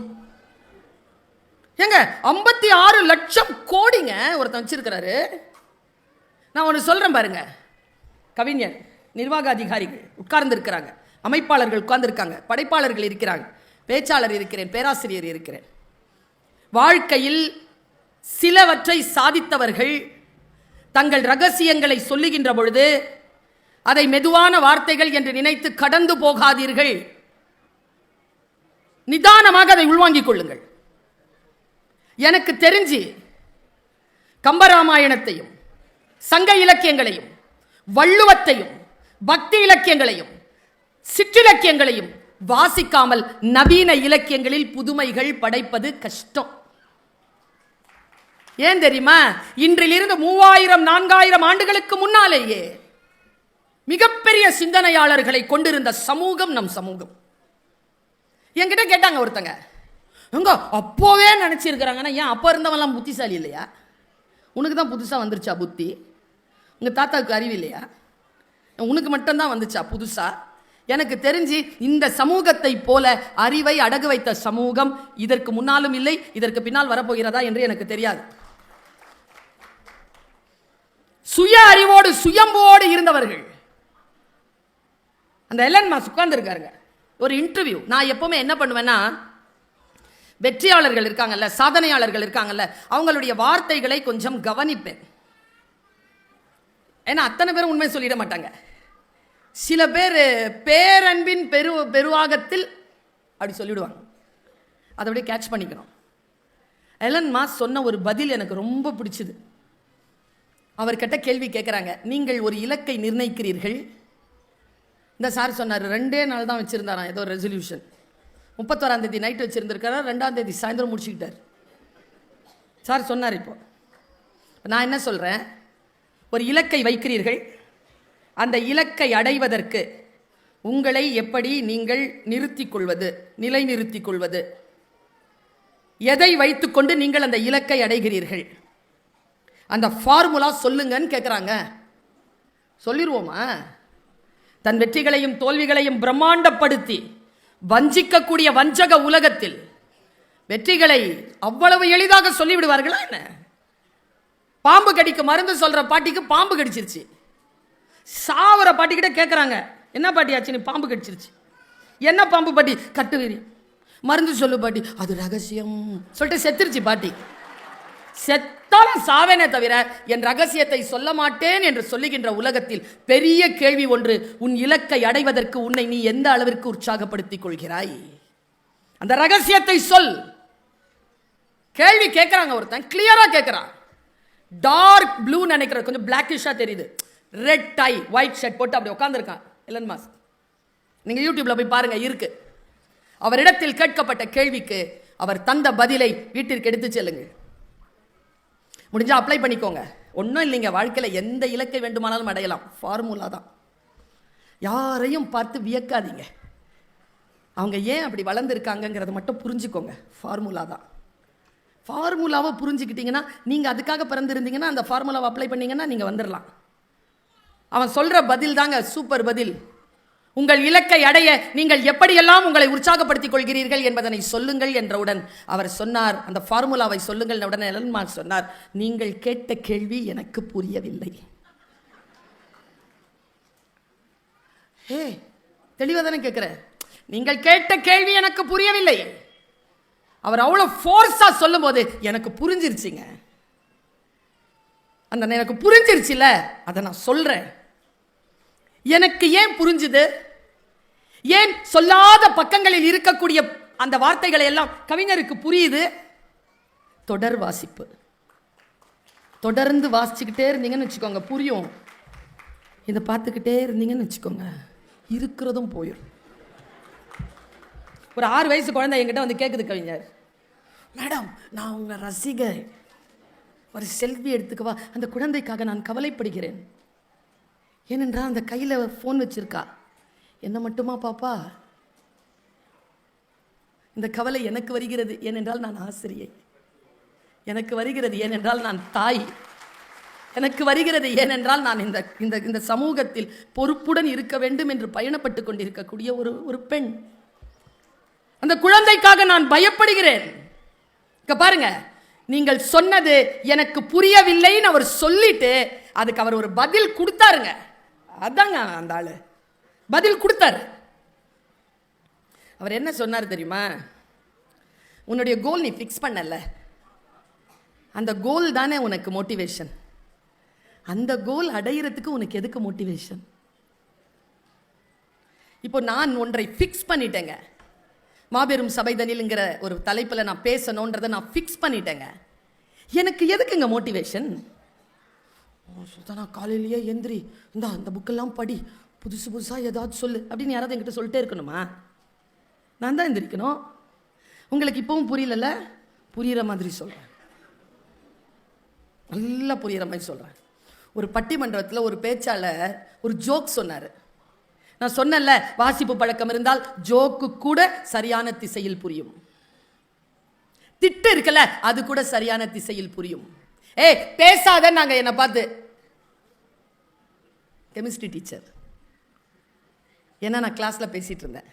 ஏங்க 56 லட்சம் கோடிங்க ஒருத்தன் வச்சிருக்கிறாரு. நான் ஒன்று சொல்கிறேன் பாருங்க. கவிஞர், நிர்வாக அதிகாரிகள் உட்கார்ந்து இருக்கிறாங்க, அமைப்பாளர்கள் உட்கார்ந்துருக்காங்க, படைப்பாளர்கள் இருக்கிறாங்க, பேச்சாளர் இருக்கிறேன், பேராசிரியர் இருக்கிறேன். வாழ்க்கையில் சிலவற்றை சாதித்தவர்கள் தங்கள் ரகசியங்களை சொல்லுகின்ற பொழுது அதை மெதுவான வார்த்தைகள் என்று நினைத்து கடந்து போகாதீர்கள். நிதானமாக அதை உள்வாங்கிக் கொள்ளுங்கள். எனக்கு தெரிஞ்சு கம்பராமாயணத்தையும் சங்க இலக்கியங்களையும் வள்ளுவத்தையும் பக்தி இலக்கியங்களையும் சிற்றிலக்கியங்களையும் வாசிக்காமல் நவீன இலக்கியங்களில் புதுமைகள் படைப்பது கஷ்டம். ஏன் தெரியுமா? இன்றிலிருந்து 3000-4000 ஆண்டுகளுக்கு முன்னாலேயே மிகப்பெரிய சிந்தனையாளர்களை கொண்டிருந்த சமூகம் நம் சமூகம். என்கிட்ட கேட்டாங்க ஒருத்தங்க, எங்க அப்போவே நினைச்சிருக்கிறாங்கன்னா ஏன் அப்போ இருந்தவெல்லாம் புத்திசாலி இல்லையா? உனக்கு தான் புதுசாக வந்துருச்சா புத்தி? உங்கள் தாத்தாவுக்கு அறிவு இல்லையா? உனக்கு மட்டும்தான் வந்துச்சா புதுசா? எனக்கு தெரிஞ்சு இந்த சமூகத்தை போல அறிவை அடகு வைத்த சமூகம் இதற்கு முன்னாலும் இல்லை, இதற்கு பின்னால் வரப்போகிறதா என்று எனக்கு தெரியாது. சுய அறிவோடு சுயம்போடு இருந்தவர்கள். அந்த எலன் மாஸ்க் உட்கார்ந்து இருக்காருங்க, ஒரு இன்டர்வியூ. நான் எப்பவுமே என்ன பண்ணுவேன்னா, வெற்றியாளர்கள் இருக்காங்கல்ல, சாதனையாளர்கள் இருக்காங்கல்ல, அவங்களுடைய வார்த்தைகளை கொஞ்சம் கவனிப்பேன். ஏன்னா அத்தனை பேரும் உண்மை சொல்லிட மாட்டாங்க. சில பேர் பேரன்பின் பெருவாகத்தில் அப்படி சொல்லிடுவாங்க. அதை அப்படியே கேட்ச் பண்ணிக்கணும். எலன் மாஸ்க் சொன்ன ஒரு பதில் எனக்கு ரொம்ப பிடிச்சது. அவர்கிட்ட கேள்வி கேட்குறாங்க, நீங்கள் ஒரு இலக்கை நிர்ணயிக்கிறீர்கள். இந்த சார் சொன்னார், 2 நாள் தான் வச்சுருந்தாராம் ஏதோ ரெசல்யூஷன். 31ஆம் தேதி நைட் வச்சுருந்துருக்காரா, 2ஆம் தேதி சாயந்தரம் முடிச்சுக்கிட்டார். சார் சொன்னார். இப்போ நான் என்ன சொல்கிறேன், ஒரு இலக்கை வைக்கிறீர்கள், அந்த இலக்கை அடைவதற்கு உங்களை எப்படி நீங்கள் நிறுத்திக் கொள்வது, நிலைநிறுத்திக் கொள்வது, எதை வைத்துக்கொண்டு நீங்கள் அந்த இலக்கை அடைகிறீர்கள், அந்த ஃபார்முலா சொல்லுங்கன்னு கேட்குறாங்க. சொல்லிடுவோமா? தன் வெற்றிகளையும் தோல்விகளையும் பிரம்மாண்டப்படுத்தி வஞ்சிக்கக்கூடிய வஞ்சக உலகத்தில் வெற்றிகளை அவ்வளவு எளிதாக சொல்லிவிடுவார்களா என்ன? பாம்பு கடிக்கு மருந்து சொல்ற பாட்டிக்கு பாம்பு கடிச்சிருச்சு. சாவர பாட்டிக்கிட்ட கேட்குறாங்க, என்ன பாட்டி ஆச்சு, நீ பாம்பு கடிச்சிருச்சு. என்ன பாம்பு பாட்டி? கட்டுவீரி. மருந்து சொல்லு பாட்டி. அது ரகசியம் சொல்லிட்டு செத்துருச்சு பாட்டி. செத்தாலும் சாவேனே தவிர என் ரகசியத்தை சொல்ல மாட்டேன் என்று சொல்லுகின்ற உலகத்தில் பெரிய கேள்வி ஒன்று, உன் இலக்கை அடைவதற்கு உன்னை நீ எந்த அளவிற்கு உற்சாகப்படுத்திக் கொள்கிறாய்? அந்த ரகசியத்தை சொல். கேள்வி கேட்கிறாங்க, ஒருத்தன் கிளியரா கேட்கிறான். டார்க் ப்ளூ நினைக்கிற, கொஞ்சம் பிளாக்கிஷா தெரியுது, ரெட் டை ஒயிட் ஷர்ட் போட்டு அப்படி உட்கார்ந்துருக்கான் எலன் மாஸ்க். நீங்க யூடியூப்ல போய் பாருங்க, இருக்கு. அவரிடத்தில் கேட்கப்பட்ட கேள்விக்கு அவர் தந்த பதிலை வீட்டிற்கு எடுத்து செல்லுங்க. முடிஞ்சா அப்ளை பண்ணிக்கோங்க. ஒன்றும் இல்லைங்க, வாழ்க்கையில் எந்த இலக்கை வேண்டுமானாலும் அடையலாம். ஃபார்முலா தான். யாரையும் பார்த்து வியக்காதீங்க. அவங்க ஏன் அப்படி வளர்ந்துருக்காங்கங்கிறத மட்டும் புரிஞ்சுக்கோங்க. ஃபார்முலா தான். ஃபார்முலாவை புரிஞ்சுக்கிட்டீங்கன்னா, நீங்கள் அதுக்காக பிறந்திருந்தீங்கன்னா அந்த ஃபார்முலாவை அப்ளை பண்ணீங்கன்னா நீங்கள் வந்துடலாம். அவன் சொல்கிற பதில் தாங்க சூப்பர் பதில். உங்கள் இலக்கை அடைய நீங்கள் எப்படியெல்லாம் உங்களை உற்சாகப்படுத்திக் கொள்கிறீர்கள் என்பதனை சொல்லுங்கள் என்றவுடன் அவர் சொன்னார், அந்த ஃபார்முலாவை சொல்லுங்கள். உடனே எலன் மாஸ்க் சொன்னார், நீங்கள் கேட்ட கேள்வி எனக்கு புரியவில்லை. தெளிவாக தானே கேட்குற? நீங்கள் கேட்ட கேள்வி எனக்கு புரியவில்லை. அவர் அவ்வளோ ஃபோர்ஸா சொல்லும் போது எனக்கு புரிஞ்சிருச்சுங்க. அந்த எனக்கு புரிஞ்சிருச்சுல, அதை நான் சொல்றேன். எனக்கு ஏன் புரிஞ்சுது? ஏன் சொல்லாத பக்கங்களில் இருக்கக்கூடிய அந்த வார்த்தைகளை எல்லாம் கவிஞருக்கு புரியுது? தொடர் வாசிப்பு. தொடர்ந்து வாசிச்சுக்கிட்டே இருந்தீங்கன்னு வச்சுக்கோங்க, புரியும். இதை பார்த்துக்கிட்டே இருந்தீங்கன்னு வச்சுக்கோங்க, இருக்கிறதும் போயிடும். ஒரு 6 வயசு குழந்தை என்கிட்ட வந்து கேட்குது, கவிஞர் மேடம் நான் உங்க ரசிகர், ஒரு செல்ஃபி எடுத்துக்கவா? அந்த குழந்தைக்காக நான் கவலைப்படுகிறேன். ஏனென்றால் அந்த கையில் ஃபோன் வச்சிருக்கா. என்ன மட்டுமா பாப்பா? இந்த கவலை எனக்கு வருகிறது, ஏனென்றால் நான் ஆசிரியை. எனக்கு வருகிறது ஏனென்றால் நான் தாய். எனக்கு வருகிறது ஏனென்றால் நான் இந்த இந்த இந்த சமூகத்தில் பொறுப்புடன் இருக்க வேண்டும் என்று பயணப்பட்டு கொண்டிருக்கக்கூடிய ஒரு பெண். அந்த குழந்தைக்காக நான் பயப்படுகிறேன். இங்க பாருங்க, நீங்கள் சொன்னது எனக்கு புரியவில்லைன்னு அவர் சொல்லிட்டு அதுக்கு அவர் ஒரு பதில் கொடுத்தாருங்க. அதாங்க அந்த ஆளு பதில் கொடுத்தாரு. அவர் என்ன சொன்னார் தெரியுமா? உன்னுடைய கோல் நீ ஃபிக்ஸ் பண்ணல, அந்த கோல் தானே உனக்கு மோட்டிவேஷன். அந்த கோல் அடையிறதுக்கு உனக்கு எதுக்கு மோட்டிவேஷன்? இப்போ நான் ஒன்றை ஃபிக்ஸ் பண்ணிட்டேங்க. மாபெரும் சபைதனில்ங்கிற ஒரு தலைப்பில் நான் பேசணுன்றதை நான் ஃபிக்ஸ் பண்ணிட்டேங்க. எனக்கு எதுக்குங்க மோட்டிவேஷன்? சுல்தானா காலையிலேயே எந்திரி, இந்த புக்கெல்லாம் படி, புதுசு புதுசாக ஏதாவது சொல்லு அப்படின்னு யாராவது என்கிட்ட சொல்லிட்டே இருக்கணுமா? நான் தான் எந்திரிக்கணும். உங்களுக்கு இப்பவும் புரியல, புரிகிற மாதிரி சொல்கிறேன், நல்லா புரிகிற மாதிரி சொல்கிறேன். ஒரு பட்டிமன்றத்தில் ஒரு பேச்சாளர் ஒரு ஜோக் சொன்னார். நான் சொன்னேன்ல, வாசிப்பு பழக்கம் இருந்தால் ஜோக்கு கூட சரியான திசையில் புரியும். திட்டு இருக்கல, அது கூட சரியான திசையில் புரியும். பேசாத நாங்க என்ன பார்த்து கெமிஸ்ட்ரி டீச்சர், ஏன்னா நான் கிளாஸ்ல பேசிட்டு இருந்தேன்.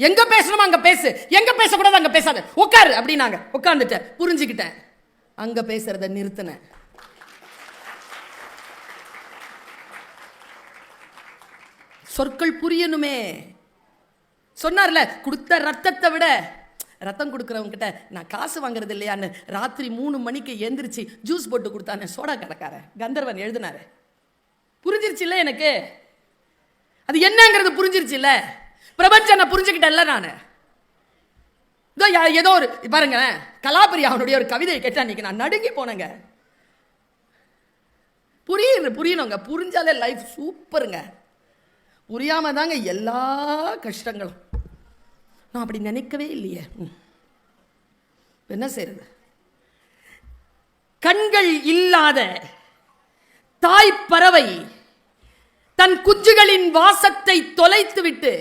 எங்க பேசணுமா அங்க பேசு, எங்க பேசக்கூடாது அங்க பேசாத, உட்காரு அப்படின்னாங்க. உட்கார்ந்துட்டேன், புரிஞ்சுக்கிட்டேன், அங்க பேசுறத நிறுத்தினேன். சொற்கள் புரியணுமே. சொன்னார்ல, கொடுத்த ரத்தத்தை விட ரத்தம் கொடுக்குறவங்க கிட்ட நான் காசு வாங்குறது இல்லையான்னு ராத்திரி 3 மணிக்கு எந்திரிச்சு ஜூஸ் போட்டு கொடுத்தானே சோடா கடைக்காரன் கந்தர்வன் எழுதினாரு. புரிஞ்சிருச்சு இல்ல எனக்கு, அது என்னங்கிறது புரிஞ்சிருச்சு இல்ல. பிரபஞ்சம் நான் புரிஞ்சுக்கிட்டேன்ல. நான் ஏதோ ஒரு பாருங்க, கலாபரி அவனுடைய ஒரு கவிதையை கேட்டா அன்னைக்கு நான் நடுங்கி போனேங்க. புரியணுங்க, புரிஞ்சாலே லைஃப் சூப்பருங்க. புரியாம தாங்க எல்லா கஷ்டங்களும். நான் அப்படி நினைக்கவே இல்லையே, என்ன செய்யறது? கண்கள் இல்லாத தாய் பறவை தன் குஞ்சுகளின் வாசத்தை தொலைத்து விட்டு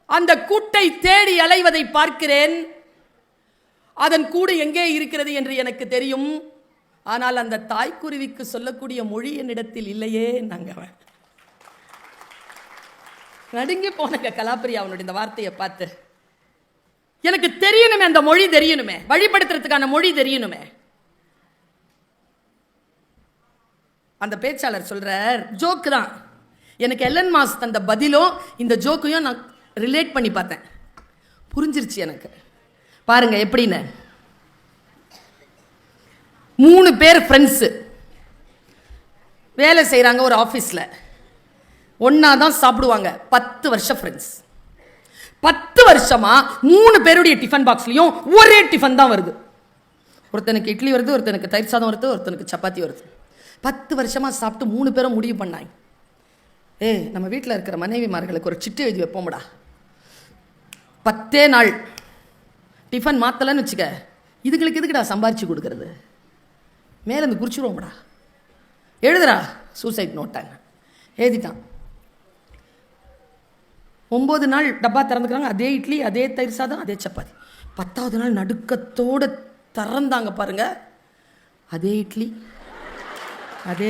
அந்த கூட்டை தேடி அலைவதை பார்க்கிறேன். அதன் கூடு எங்கே இருக்கிறது என்று எனக்கு தெரியும். ஆனால் அந்த தாய்க்குருவிக்கு சொல்லக்கூடிய மொழி என்னிடத்தில் இல்லையே. நாங்கள் நடுங்கி போனங்க கலாபரி அவனுடைய இந்த வார்த்தையை பார்த்து. எனக்கு தெரியணுமே, அந்த மொழி தெரியணுமே, வழிபடுத்துறதுக்கான மொழி தெரியணுமே. அந்த பேச்சாளர் சொல்றார், ஜோக்கு தான். எனக்கு எல்லன் மாஸ் தந்த பதிலும் இந்த ஜோக்கையும் நான் ரிலேட் பண்ணி பார்த்தேன், புரிஞ்சிருச்சு எனக்கு. பாருங்க எப்படின்னு. 3 பேர் ஃப்ரெண்ட்ஸு வேலை செய்கிறாங்க ஒரு ஆஃபீஸில். ஒன்னா தான் சாப்பிடுவாங்க. 10 வருஷம் ஃப்ரெண்ட்ஸ். 10 வருஷமா 3 பேருடைய டிஃபன் பாக்ஸ்லையும் ஒரே டிஃபன் தான் வருது. ஒருத்தனுக்கு இட்லி வருது, ஒருத்தனுக்கு தயிர் சாதம் வருது, ஒருத்தனுக்கு சப்பாத்தி வருது. 10 வருஷமா சாப்பிட்டு 3 பேரும் முடிவு பண்ணாங்க, நம்ம வீட்டில் இருக்கிற மனைவிமார்களுக்கு ஒரு சிட்டு எழுதி வைப்போம்டா. 10 நாள் டிஃபன் மாற்றலன்னு வச்சுக்க, இதுங்களுக்கு எதுக்குடா சம்பாரிச்சு கொடுக்கறது, மேலேருந்து குறிச்சிடுவோம்டா, எழுதுடா சூசைட் நோட்டாங்க. எழுதிட்டான். 9 நாள் டப்பா திறந்துக்கிறாங்க, அதே இட்லி, அதே தயிர் சாதம், அதே சப்பாத்தி. 10வது நாள் நடுக்கத்தோடு திறந்தாங்க பாருங்க, அதே இட்லி, அதே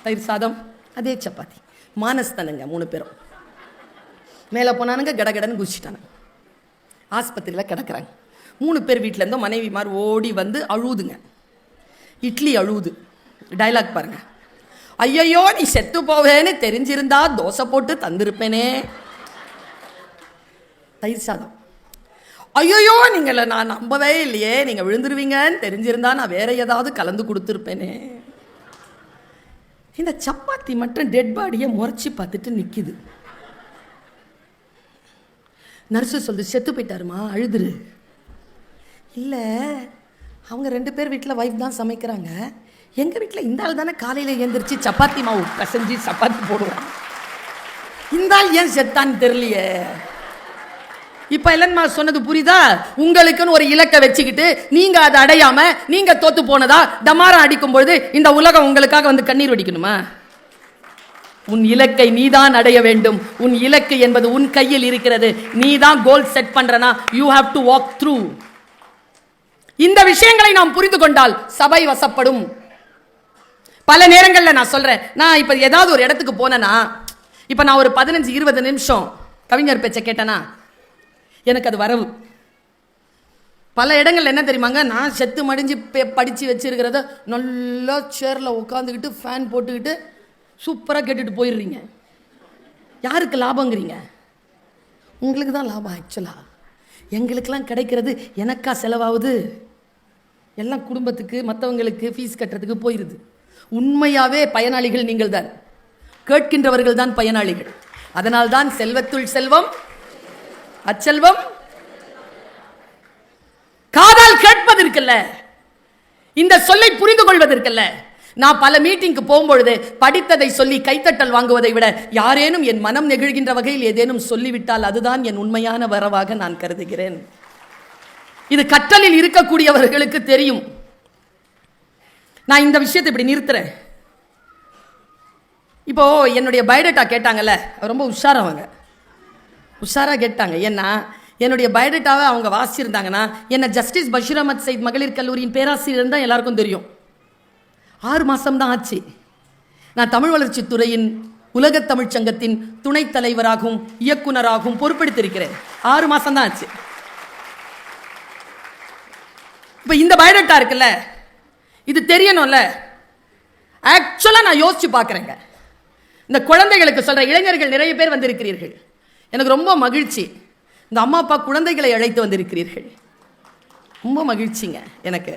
தயிர் சாதம், அதே சப்பாத்தி. மானஸ்தானுங்க 3 பேரும். மேலே போனானுங்க, கடகடன்னு குதிச்சிட்டானுங்க. ஆஸ்பத்திரியில் கிடக்குறாங்க. 3 பேர் வீட்டிலேருந்தோ மனைவிமார் ஓடி வந்து அழுவுதுங்க. இட்லி அழுவுது. டைலாக் பாருங்க, ஐயையோ நீ செத்து போவேன்னு தெரிஞ்சிருந்தா தோசை போட்டு தந்திருப்பேனே. தயிர் சாதம், ஐயோயோ நீங்கள நான் நம்பவே இல்லையே, நீங்க விழுந்துருவீங்கன்னு தெரிஞ்சிருந்தா நான் வேற ஏதாவது கலந்து கொடுத்துருப்பேனே. இந்த சப்பாத்தி மட்டும் டெட் பாடியை முறைச்சி பார்த்துட்டு நிக்குது. நர்ஸு சொல்லுது, செத்து போயிட்டாருமா, அழுதுரு. இல்லை, அவங்க 2 பேர் வீட்டில் ஒய்ஃப் தான் சமைக்கிறாங்க. எங்கள் வீட்டில் இந்த ஆள் தானே காலையில் எழுந்திரிச்சு சப்பாத்தி மாவு பிசைஞ்சு சப்பாத்தி போடுவான். இந்த ஆள் ஏன் செத்தான்னு தெரியலையே. இப்போ எல்லன்மா சொன்னது புரியுதா? உங்களுக்குன்னு ஒரு இலக்கை வச்சுக்கிட்டு நீங்கள் அதை அடையாம நீங்கள் தோத்து போனதா டமாரம் அடிக்கும் பொழுது இந்த உலகம் உங்களுக்காக வந்து கண்ணீர் வடிக்கணுமா? உன் இலக்கை நீதான் அடைய வேண்டும். உன் இலக்கு என்பது உன் கையில் இருக்கிறது. நீதான் கோல் செட் பண்றனா, you have to walk through. இந்த விஷயங்களை நாம் புரிந்து கொண்டால் சபை வசப்படும். பல நேரங்களில் நான் சொல்றேன், நான் இப்ப ஏதாவது ஒரு இடத்துக்கு போனேன்னா, இப்ப நான் ஒரு 15-20 நிமிஷம் கவிஞர் பேச்சை கேட்டேனா எனக்கு அது வரவு. பல இடங்கள்ல என்ன தெரியுமாங்க, நான் செத்து மடிஞ்சு படிச்சு வச்சிருக்கிறத நல்லா சேர்ல உட்காந்துக்கிட்டு ஃபேன் போட்டுக்கிட்டு சூப்பராக கேட்டுட்டு போயிடுறீங்க. யாருக்கு லாபங்கிறீங்க? உங்களுக்கு தான் லாபம். ஆக்சுவலாக எங்களுக்கெல்லாம் கிடைக்கிறது எனக்கா செலவாகுது? எல்லாம் குடும்பத்துக்கு மற்றவங்களுக்கு ஃபீஸ் கட்டுறதுக்கு போயிடுது. உண்மையாகவே பயனாளிகள் நீங்கள் தான், கேட்கின்றவர்கள் தான் பயனாளிகள். அதனால்தான் செல்வத்துள் செல்வம் அச்செல்வம் காதால் கேட்பதற்கல்ல, இந்த சொல்லை புரிந்து கொள்வதற்கல்ல. நான் பல மீட்டிங்க்கு போகும்பொழுது படித்ததை சொல்லி கைத்தட்டல் வாங்குவதை விட யாரேனும் என் மனம் நெகிழ்கின்ற வகையில் ஏதேனும் சொல்லிவிட்டால் அதுதான் என் உண்மையான வரவாக நான் கருதுகிறேன். இது கற்றலில் இருக்கக்கூடியவர்களுக்கு தெரியும். நான் இந்த விஷயத்தை இப்படி நிறுத்துறேன். இப்போ என்னுடைய பயோடேட்டா கேட்டாங்கல்ல, ரொம்ப உஷாரவங்க, உஷாரா கேட்டாங்க. ஏன்னா என்னுடைய பயோடேட்டாவை அவங்க வாசிச்சிருந்தாங்கன்னா என்னை ஜஸ்டிஸ் பஷீர் அஹமத் சையத் மகளிர் கல்லூரியின் பேராசிரியர் தான் எல்லாருக்கும் தெரியும். 6 மாதம் தான் ஆச்சு. நான் தமிழ் வளர்ச்சி துறையின் உலக தமிழ்ச் சங்கத்தின் துணைத் தலைவராகவும் இயக்குனராகவும் பொறுப்பெடுத்திருக்கிறேன். 6 மாதம் தான் ஆச்சு. இப்போ இந்த பயோடேட்டா இருக்குல்ல, இது தெரியணும்ல. ஆக்சுவலாக நான் யோசிச்சு பார்க்குறேங்க. இந்த குழந்தைகளுக்கு சொல்கிற இளைஞர்கள் நிறைய பேர் வந்திருக்கிறீர்கள். எனக்கு ரொம்ப மகிழ்ச்சி. இந்த அம்மா அப்பா குழந்தைகளை அழைத்து வந்திருக்கிறீர்கள். ரொம்ப மகிழ்ச்சிங்க எனக்கு.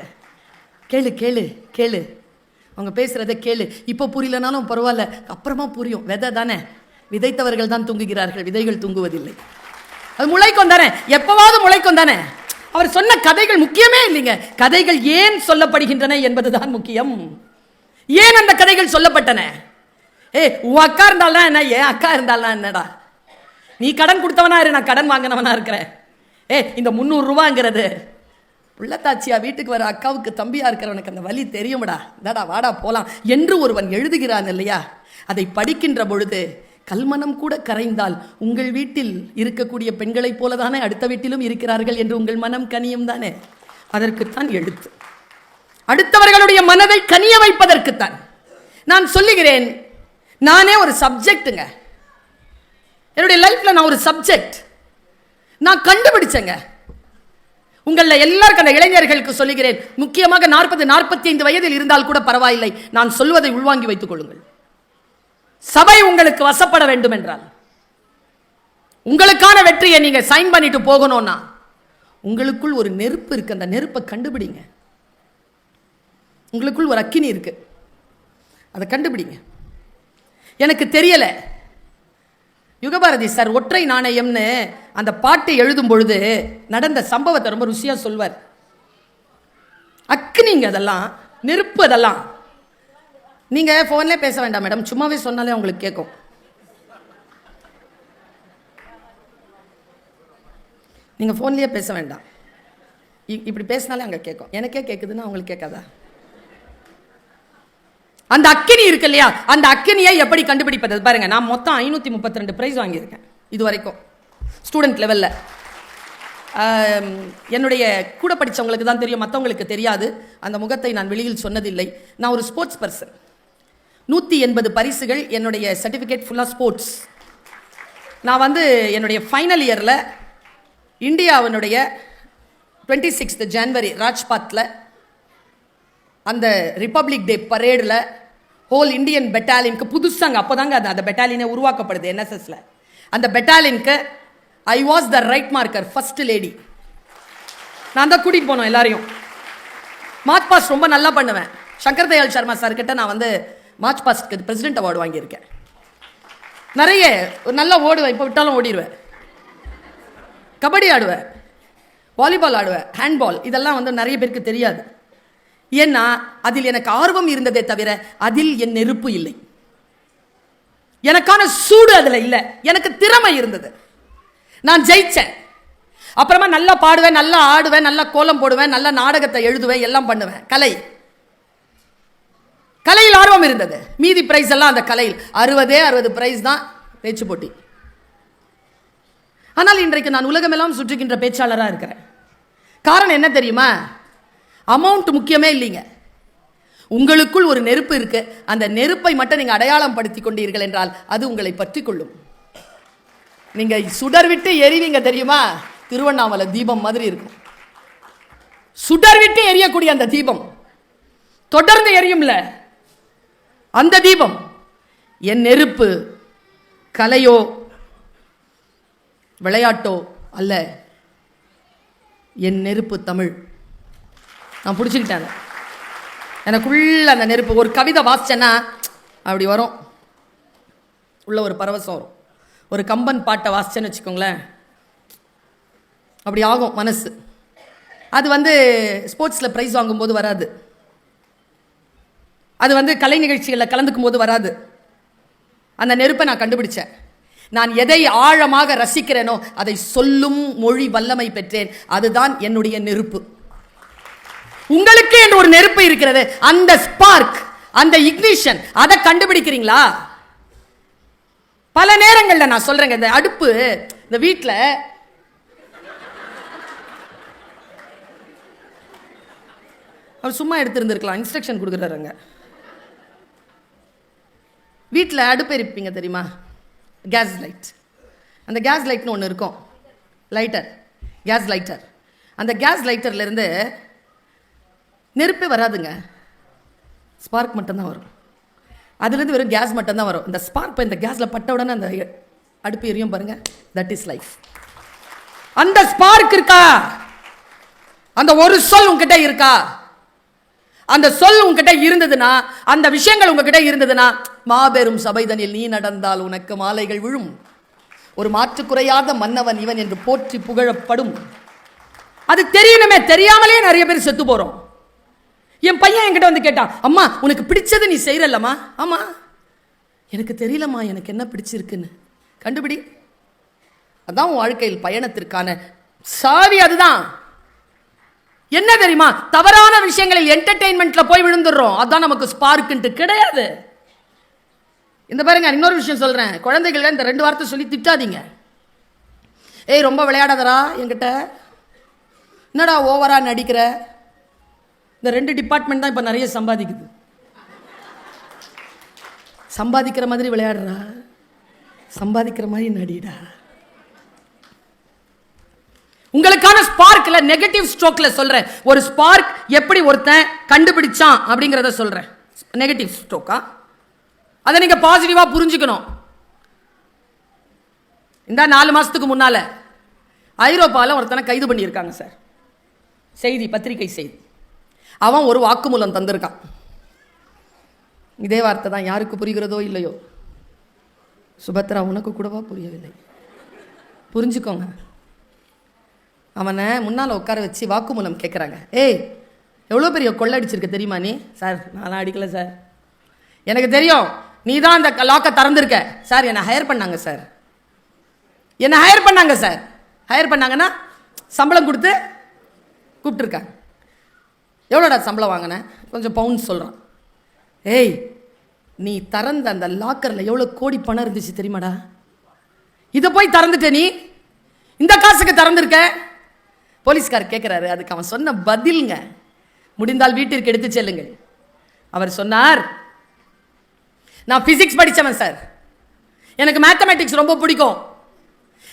கேளு கேளு கேளு, அவங்க பேசுகிறத கேளு. இப்போ புரியலனாலும் பரவாயில்ல, அப்புறமா புரியும். விதை தானே, விதைத்தவர்கள் தான் தூங்குகிறார்கள், விதைகள் தூங்குவதில்லை. அது முளைக்கும் தானே, எப்பவாவது முளைக்கும் தானே. அவர் சொன்ன கதைகள் முக்கியமே இல்லைங்க. கதைகள் ஏன் சொல்லப்படுகின்றன என்பதுதான் முக்கியம். ஏன் அந்த கதைகள் சொல்லப்பட்டன? உன் அக்கா இருந்தாலும் என்ன, ஏன் அக்கா இருந்தாலும் என்னடா, நீ கடன் கொடுத்தவனா இரு, நான் கடன் வாங்கினவனா இருக்கிறேன். இந்த 300 ரூபாங்கிறது உள்ளத்தாச்சியா வீட்டுக்கு வர அக்காவுக்கு தம்பியா இருக்கிறவனுக்கு அந்த வலி தெரியும்டா, தாடா வாடா போலாம் என்று ஒருவன் எழுதுகிறான் இல்லையா? அதை படிக்கின்ற பொழுது கல்மனம் கூட கரைந்தால் உங்கள் வீட்டில் இருக்கக்கூடிய பெண்களைப் போலதானே அடுத்த வீட்டிலும் இருக்கிறார்கள் என்று உங்கள் மனம் கனியும் தானே. அதற்குத்தான் எழுத்து. அடுத்தவர்களுடைய மனதை கனிய வைப்பதற்குத்தான். நான் சொல்லுகிறேன், நானே ஒரு சப்ஜெக்டுங்க. என்னுடைய லைஃப்ல நான் ஒரு சப்ஜெக்ட். நான் கண்டுபிடிச்சேங்க. உங்கள எல்லாருக்கும், அந்த இளைஞர்களுக்கு சொல்லுகிறேன், முக்கியமாக 40-45 வயதில் இருந்தால் கூட பரவாயில்லை, நான் சொல்வதை உள்வாங்கி வைத்துக் கொள்ளுங்கள். சபை உங்களுக்கு வசப்பட வேண்டும் என்றால், உங்களுக்கான வெற்றியை நீங்க சைன் பண்ணிட்டு போகணும்னா, உங்களுக்குள் ஒரு நெருப்பு இருக்கு. அந்த நெருப்பை கண்டுபிடிங்க. உங்களுக்குள் ஒரு அக்கினி இருக்கு, அதை கண்டுபிடிங்க. எனக்கு தெரியல. யுகபாரதி சார் ஒற்றை நாணயம்னு அந்த பாட்டை எழுதும் பொழுது நடந்த சம்பவத்தை ரொம்ப ருசியா சொல்வார். அக்கினிங்க அதெல்லாம், நெருப்பு அதெல்லாம். நீங்க போன்ல பேச வேண்டாம் மேடம், சும்மாவே சொன்னாலே உங்களுக்கு கேட்கும். நீங்க போன்லயே பேச வேண்டாம், இப்படி பேசினாலே அங்க கேட்கும். எனக்கே கேட்குதுன்னா உங்களுக்கு கேட்காதா? அந்த அக்கினி இருக்கு இல்லையா, அந்த அக்கினியை எப்படி கண்டுபிடிப்பது பாருங்க. நான் மொத்தம் 532 பிரைஸ் வாங்கியிருக்கேன் இது வரைக்கும் ஸ்டூடெண்ட் லெவல்ல. என்னுடைய கூட படித்தவங்களுக்கு தான் தெரியும், மற்றவங்களுக்கு தெரியாது. அந்த முகத்தை நான் வெளியில் சொன்னதில்லை. நான் ஒரு ஸ்போர்ட்ஸ் பர்சன். 180 பரிசுகள், என்னுடைய சர்டிஃபிகேட் ஃபுல்லாக ஸ்போர்ட்ஸ். நான் வந்து என்னுடைய ஃபைனல் இயரில் இந்தியாவினுடைய 26 ஜனவரி ராஜ்பாத்தில் அந்த ரிப்பப்ளிக் டே பரேடில் ஹோல் இந்தியன் பெட்டாலியனுக்கு புதுசாங்க, அப்போ தாங்க அந்த பெட்டாலியனை உருவாக்கப்படுது என்எஸ்எஸ்ல. அந்த பெட்டாலியனுக்கு I was the right marker, first lady. நான் தான் கூட்டிகிட்டு போனோம் எல்லாரையும். மார்ச் பாஸ்ட் ரொம்ப நல்லா பண்ணுவேன். சங்கர் தயாள் சர்மா சார் கிட்ட நான் வந்து மார்ச் பாஸ்ட்க்கு பிரசிடென்ட் அவார்டு வாங்கியிருக்கேன். நிறைய நல்லா ஓடுவேன், இப்போ விட்டாலும் ஓடிடுவேன். கபடி ஆடுவேன், வாலிபால் ஆடுவேன், ஹேண்ட்பால். இதெல்லாம் வந்து நிறைய பேருக்கு தெரியாது. ஏன்னா அதில் எனக்கு ஆர்வம் இருந்ததே தவிர அதில் என் நெருப்பு இல்லை. எனக்கான சூடு அதில் இல்லை. எனக்கு திறமை இருந்தது, நான் ஜெயிச்சேன். அப்புறமா நல்லா பாடுவேன், நல்லா ஆடுவேன், நல்லா கோலம் போடுவேன், நல்லா நாடகத்தை எழுதுவேன், எல்லாம் பண்ணுவேன். கலையில் ஆர்வம் இருந்தது. மீதி பிரைஸ் எல்லாம் அந்த கலையில் 60 பிரைஸ் தான் பேச்சு போட்டி. ஆனால் இன்றைக்கு நான் உலகமெல்லாம் சுற்றுகின்ற பேச்சாளராக இருக்கிறேன். காரணம் என்ன தெரியுமா? அமௌண்ட் முக்கியமே இல்லைங்க. உங்களுக்குள் ஒரு நெருப்பு இருக்கு. அந்த நெருப்பை மட்டும் நீங்க அடையாளம் படுத்திக் கொண்டீர்கள் என்றால் அது உங்களை பற்றி கொள்ளும். நீங்க சுடர் விட்டு எரிவீங்க தெரியுமா? திருவண்ணாமலை தீபம் மாதிரி இருக்கும். சுடர் விட்டு எரியக்கூடிய அந்த தீபம் தொடர்ந்து எரியும்ல, அந்த தீபம் என் நெருப்பு கலையோ விளையாட்டோ அல்ல. என் நெருப்பு தமிழ். நான் பிடிச்சிக்கிட்டேன். எனக்குள்ள அந்த நெருப்பு. ஒரு கவிதை வாசிச்சேன்னா அப்படி வரும், உள்ள ஒரு பரவசம் வரும். ஒரு கம்பன் பாட்டை வாசிச்சேன்னு வச்சுக்கோங்களேன், அப்படி ஆகும் மனசு. அது வந்து ஸ்போர்ட்ஸில் ப்ரைஸ் வாங்கும்போது வராது, அது வந்து கலை நிகழ்ச்சிகளில் கலந்துக்கும் போது வராது. அந்த நெருப்பை நான் கண்டுபிடிச்சேன். நான் எதை ஆழமாக ரசிக்கிறேனோ அதை சொல்லும் மொழி வல்லமை பெற்றேன். அதுதான் என்னுடைய நெருப்பு. உங்களுக்கு என்று ஒரு நெருப்பு இருக்கிறது. அந்த ஸ்பார்க், அந்த இக்னிஷன், அதை கண்டுபிடிக்கிறீங்களா? பல நேரங்களில் நான் சொல்றேங்க, இந்த அடுப்பு இந்த வீட்டில் அவர் சும்மா எடுத்திருந்திருக்கலாம், இன்ஸ்ட்ரக்ஷன் கொடுக்குறாருங்க. வீட்டில் அடுப்பு எரிப்பீங்க தெரியுமா? Case light. அந்த கேஸ் லைட்னு ஒன்று இருக்கும், லைட்டர், கேஸ் லைட்டர். அந்த கேஸ் லைட்டர்லேருந்து நெருப்பே வராதுங்க, ஸ்பார்க் மட்டும்தான் வரும். அதுலேருந்து வெறும் கேஸ் மட்டும்தான் வரும். இந்த ஸ்பார்க் இந்த கேஸில் பட்ட உடனே அந்த அடுப்பு எரியும் பாருங்க. That is life. அந்த ஸ்பார்க் இருக்கா? அந்த ஒரு சொல் உங்ககிட்ட இருக்கா? அந்த சொல் உங்ககிட்ட இருந்ததுன்னா, அந்த விஷயங்கள் உங்ககிட்ட இருந்ததுன்னா, மாபெரும் சபைதனில் நீ நடந்தால் உனக்கு மாலைகள் விழும். ஒரு மாற்றுக்குறையாத மன்னவன் இவன் என்று போற்றி புகழப்படும். அது தெரியணுமே. தெரியாமலே நிறைய பேர் செத்து போறோம். என் பையன் என்கிட்ட வந்து கேட்டான், அம்மா உனக்கு பிடிச்சது நீ செய்யறல்லம்மா. ஆமா, எனக்கு தெரியலம்மா எனக்கு என்ன பிடிச்சிருக்குன்னு. கண்டுபிடி. அதான் வாழ்க்கையில் பயணத்திற்கான சாவி. அதுதான் என்ன தெரியுமா? தவறான விஷயங்களில் என்டர்டெயின்மெண்ட்ல போய் விழுந்துடுறோம். அதான் நமக்கு ஸ்பார்க்ன்ட்டு கிடையாது. இந்த பாருங்க, இன்னொரு விஷயம் சொல்றேன். குழந்தைகள் இந்த 2 வார்த்தை சொல்லி திட்டாதீங்க. ஏய் ரொம்ப விளையாடாதரா என்கிட்ட, என்னடா ஓவரா நடிக்கிற. இந்த 2 டிபார்ட்மெண்ட் தான் இப்ப நிறைய சம்பாதிக்குது. சம்பாதிக்கிற மாதிரி விளையாடுறா, சம்பாதிக்கிற மாதிரி நடிடா. உங்களுக்கான ஸ்பார்க்ல நெகட்டிவ் ஸ்ட்ரோக்ல சொல்றேன். ஒரு ஸ்பார்க் எப்படி ஒருத்தன் கண்டுபிடிச்சான் அப்படிங்கறத சொல்றேன். நெகட்டிவ் ஸ்ட்ரோக்கா, அதை நீங்க பாசிட்டிவா புரிஞ்சுக்கணும். இந்த 4 மாசத்துக்கு முன்னால ஐரோப்பாவில் ஒருத்தனை கைது பண்ணியிருக்காங்க சார். செய்தி, பத்திரிகை செய்தி. அவன் ஒரு வாக்குமூலம் தந்திருக்கான். இதே வார்த்தை தான். யாருக்கு புரிகிறதோ இல்லையோ, சுபத்ரா உனக்கு கூடவா புரியவில்லை? புரிஞ்சுக்கோங்க. அவனை முன்னால் உட்கார வச்சு வாக்குமூலம் கேட்குறாங்க. ஏய் எவ்வளோ பெரிய கொள்ளடிச்சிருக்க தெரியுமா நீ? சார் நான்லாம் அடிக்கலை சார், எனக்கு தெரியும் நீ தான் அந்த லாக்கை திறந்துருக்க. சார் என்னை ஹையர் பண்ணாங்க சார், என்னை ஹையர் பண்ணாங்க சார். ஹையர் பண்ணாங்கன்னா சம்பளம் கொடுத்து கூப்பிட்டுருக்காங்க. எவ்வளோடா சம்பளம் வாங்கினேன்? கொஞ்சம் பவுண்ட் சொல்கிறான். ஏய் நீ திறந்த அந்த லாக்கரில் எவ்வளோ கோடி பணம் இருந்துச்சு தெரியுமாடா? இதை போய் திறந்துட்ட நீ, இந்த காசுக்கு திறந்துருக்க. போலீஸ்கார் கேட்குறாரு. அதுக்கு அவன் சொன்ன பதில்ங்க, முடிந்தால் வீட்டிற்கு எடுத்து செல்லுங்கள். அவர் சொன்னார், நான் பிசிக்ஸ் படித்தவன் சார், எனக்கு மேத்தமெட்டிக்ஸ் ரொம்ப பிடிக்கும்.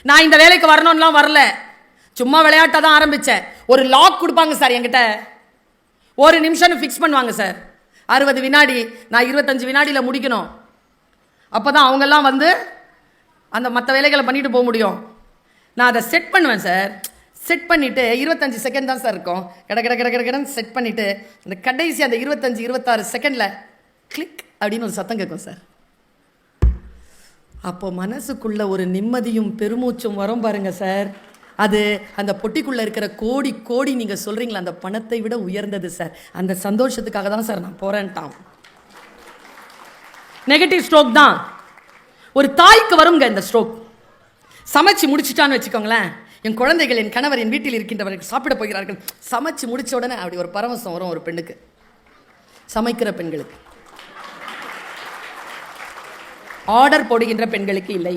நான் இந்த வேலைக்கு வரணும்லாம் வரல, சும்மா விளையாட்டாக தான் ஆரம்பித்தேன். ஒரு லாக் கொடுப்பாங்க சார் என்கிட்ட, 1 நிமிஷம்னு ஃபிக்ஸ் பண்ணுவாங்க சார். 60 வினாடி, நான் 25 வினாடியில் முடிக்கணும். அப்போ தான் அவங்கெல்லாம் வந்து அந்த மற்ற வேலைகளை பண்ணிட்டு போக முடியும். நான் அதை செட் பண்ணுவேன் சார். செட் பண்ணிவிட்டு 25 செகண்ட் தான் சார் இருக்கும். கடன்னு செட் பண்ணிவிட்டு அந்த கடைசி அந்த 25-26 செகண்டில் கிளிக் அப்படின்னு ஒரு சத்தம் கேட்கும் சார். அப்போ மனசுக்குள்ள ஒரு நிம்மதியும் பெருமூச்சும் வரும் பாருங்க சார். அது அந்த பொட்டிக்குள்ளே இருக்கிற கோடி கோடி நீங்கள் சொல்கிறீங்களா அந்த பணத்தை விட உயர்ந்தது சார். அந்த சந்தோஷத்துக்காக தான் சார் நான் போகிறேன்ட்டான். நெகட்டிவ் ஸ்ட்ரோக் தான் ஒரு தாய்க்கு வருங்க. இந்த ஸ்ட்ரோக் சமைச்சு முடிச்சுட்டான்னு வச்சுக்கோங்களேன். என் குழந்தைகள், என் கணவர், என் வீட்டில் இருக்கின்றவர்கள் சாப்பிட போகிறார்கள். சமைச்சு முடிச்ச உடனே அப்படி ஒரு பரவசம் வரும் ஒரு பெண்ணுக்கு, சமைக்கிற பெண்களுக்கு. ஆர்டர் போடுகின்ற பெண்களுக்கு இல்லை.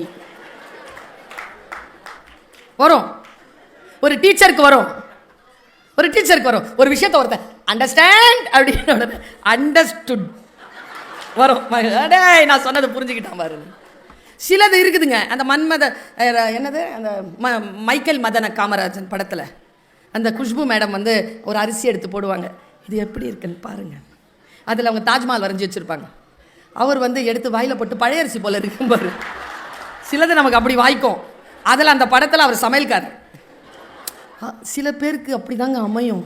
வரும். ஒரு டீச்சருக்கு வரும். ஒரு விஷயத்தை ஒருத்தன் அண்டர்ஸ்டாண்ட் அப்படின்னு அண்டர்ஸ்டுட் வரும். நான் சொன்னதை புரிஞ்சுக்கிட்டான் பாரு. சிலது இருக்குதுங்க. அந்த மன்மத என்னது அந்த மைக்கேல் மதன காமராஜன் படத்தில் அந்த குஷ்பு மேடம் வந்து ஒரு அரிசி எடுத்து போடுவாங்க. இது எப்படி இருக்குன்னு பாருங்க. அதில் அவங்க தாஜ்மஹால் வரைஞ்சி வச்சுருப்பாங்க. அவர் வந்து எடுத்து வாயில் போட்டு பழைய அரிசி போல இருக்கும் பாரு. சிலது நமக்கு அப்படி வாய்க்கும். அதில் அந்த படத்தில் அவர் சமையல்காரர். சில பேருக்கு அப்படி தாங்க அமையும்.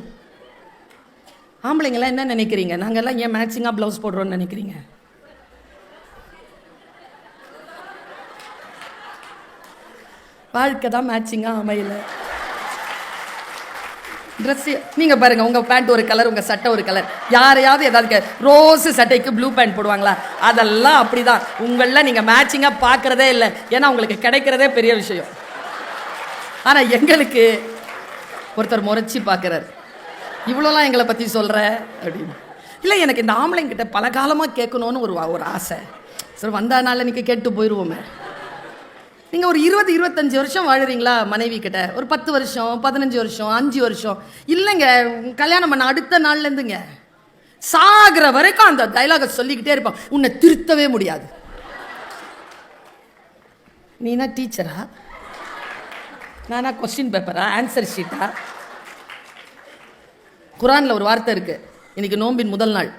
ஆம்பளைங்கெல்லாம் என்ன நினைக்கிறீங்க? நாங்கள்லாம் ஏன் மேட்சிங்காக ப்ளவுஸ் போடுறோன்னு நினைக்கிறீங்க? வாழ்க்கை தான் மேட்சிங்காக அமையல. ட்ரெஸ்ஸு நீங்கள் பாருங்கள், உங்கள் பேண்ட் ஒரு கலர், உங்கள் சட்டை ஒரு கலர். யாரையாவது ஏதாவது ரோஸு சட்டைக்கு ப்ளூ பேண்ட் போடுவாங்களா? அதெல்லாம் அப்படி தான். உங்களில் நீங்கள் மேட்சிங்காக பார்க்குறதே இல்லை. ஏன்னா உங்களுக்கு கிடைக்கிறதே பெரிய விஷயம். ஆனால் எங்களுக்கு ஒருத்தர் முறைச்சி பார்க்குறாரு, இவ்வளோலாம் எங்களை பற்றி சொல்கிற அப்படின்னு. இல்லை, எனக்கு இந்த ஆம்பளைங்கிட்ட பல காலமாக கேட்கணுன்னு ஒரு ஆசை. சரி, வந்தனால நீங்கள் கேட்டு போயிடுவோமே. நீங்கள் ஒரு 20-25 வருஷம் வாழுறீங்களா மனைவி கிட்ட? ஒரு 10 வருஷம், 15 வருஷம், 5 வருஷம் இல்லைங்க. கல்யாணம் பண்ண அடுத்த நாள்லேருந்துங்க சாகிற வரைக்கும் அந்த டைலாகை சொல்லிக்கிட்டே இருப்பான். உன்னை திருத்தவே முடியாது. நீனா டீச்சரா? நானா கொஸ்டின் பேப்பரா? ஆன்சர் ஷீட்டா? குரானில் ஒரு வார்த்தை இருக்குது. இன்னைக்கு நோம்பின் முதல் நாள்.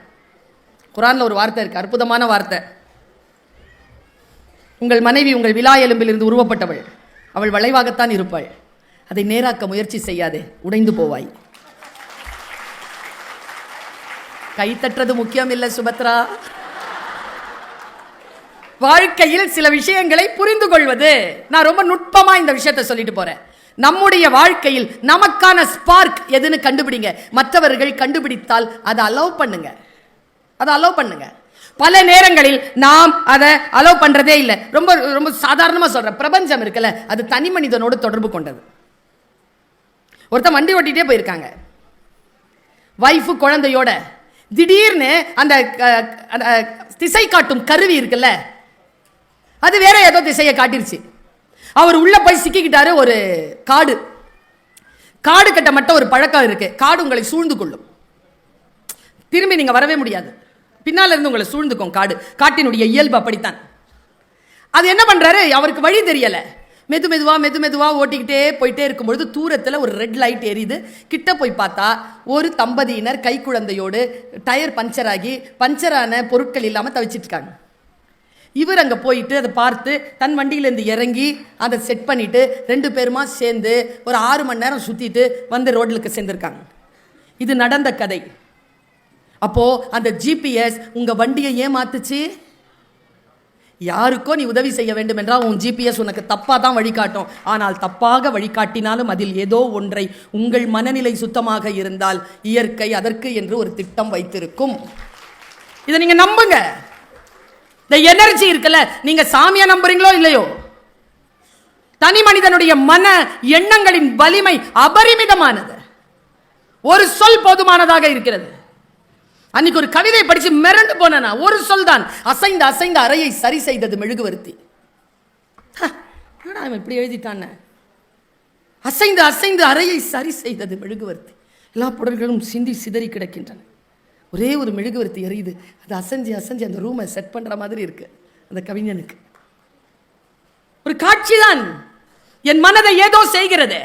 குரானில் ஒரு வார்த்தை இருக்குது, அற்புதமான வார்த்தை. உங்கள் மனைவி உங்கள் விலா எலும்பிலிருந்து உருவப்பட்டவள். அவள் வளைவாகத்தான் இருப்பாள். அதை நேராக்க முயற்சி செய்யாதே, உடைந்து போவாய். கை தட்டுறது முக்கியம் இல்லை சுபத்ரா. வாழ்க்கையில் சில விஷயங்களை புரிந்து கொள்வது. நான் ரொம்ப நுட்பமா இந்த விஷயத்தை சொல்லிட்டு போறேன். நம்முடைய வாழ்க்கையில் நமக்கான ஸ்பார்க் எதுன்னு கண்டுபிடிங்க. மற்றவர்கள் கண்டுபிடித்தால் அதை அலோவ் பண்ணுங்க. பல நேரங்களில் நாம் அதை அலோவ் பண்றதே இல்லை. ரொம்ப ரொம்ப சாதாரணமா சொல்றேன். பிரபஞ்சம் இருக்குல்ல, அது தனி மனிதனோடு தொடர்பு கொண்டது. ஒருத்தன் வண்டி ஓட்டிகிட்டே போயிருக்காங்க, வைஃபு குழந்தையோட. திடீர்னு அந்த திசை காட்டும் கருவி இருக்குல்ல, அது வேற ஏதோ திசையை காட்டிருச்சு. அவர் உள்ள போய் சிக்கிக்கிட்டாரு. ஒரு காடு கட்ட மட்டும் ஒரு பழக்கம் இருக்கு. காடு உங்களை சூழ்ந்து கொள்ளும். திரும்பி நீங்க வரவே முடியாது. பின்னால இருந்து உங்களை சூழ்ந்துக்கும் காடு. காட்டினுடைய இயல்பு அப்படித்தான். அது என்ன பண்றாரு? அவருக்கு வழி தெரியல. மெதுவா ஓட்டிக்கிட்டே போயிட்டே இருக்கும்பொழுது தூரத்தில் ஒரு ரெட் லைட் எரியுது. கிட்ட போய் பார்த்தா ஒரு தம்பதியினர் கைக்குழந்தையோடு டயர் பஞ்சர் ஆகி பஞ்சரான பொருட்கள் இல்லாமல் தவிச்சிட்டு இருக்காங்க. இவர் அங்கே போயிட்டு அதை பார்த்து தன் வண்டியிலேருந்து இறங்கி அதை செட் பண்ணிட்டு 2 பேருமா சேர்ந்து ஒரு 6 மணி நேரம் சுற்றிட்டு வந்து ரோட்லுக்கு சேர்ந்துருக்காங்க. இது நடந்த கதை. அப்போ அந்த ஜிபிஎஸ் உங்க வண்டியை ஏமாத்துச்சு. யாருக்கோ நீ உதவி செய்ய வேண்டும் என்றால் உன் ஜிபிஎஸ் உனக்கு தப்பாக தான் வழிகாட்டும். ஆனால் தப்பாக வழிகாட்டினாலும் அதில் ஏதோ ஒன்றை, உங்கள் மனநிலை சுத்தமாக இருந்தால் இயற்கை அதற்கு என்று ஒரு திட்டம் வைத்திருக்கும். இதை நீங்க நம்புங்க. இந்த எனர்ஜி இருக்குல்ல, நீங்க சாமியா நம்புறீங்களோ இல்லையோ, தனி மனிதனுடைய மன எண்ணங்களின் வலிமை அபரிமிதமானது. ஒரு சொல் போதுமானதாக இருக்கிறது. அன்னைக்கு ஒரு கவிதை படிச்சு மிரண்டு போனா, ஒரு சொல் தான். அசைந்த அறையை சரி செய்தது மெழுகுவர்த்தி. இப்படி எழுதிட்டான். அசைந்த அறையை சரி செய்தது மெழுகுவர்த்தி. எல்லா புடல்களும் சிந்தி சிதறி கிடக்கின்றன. ஒரே ஒரு மெழுகுவர்த்தி எரியுது. அது அசைஞ்சு அந்த ரூமை செட் பண்ற மாதிரி இருக்கு. அந்த கவிஞனுக்கு ஒரு காட்சி தான். என் மனதை ஏதோ செய்கிறது.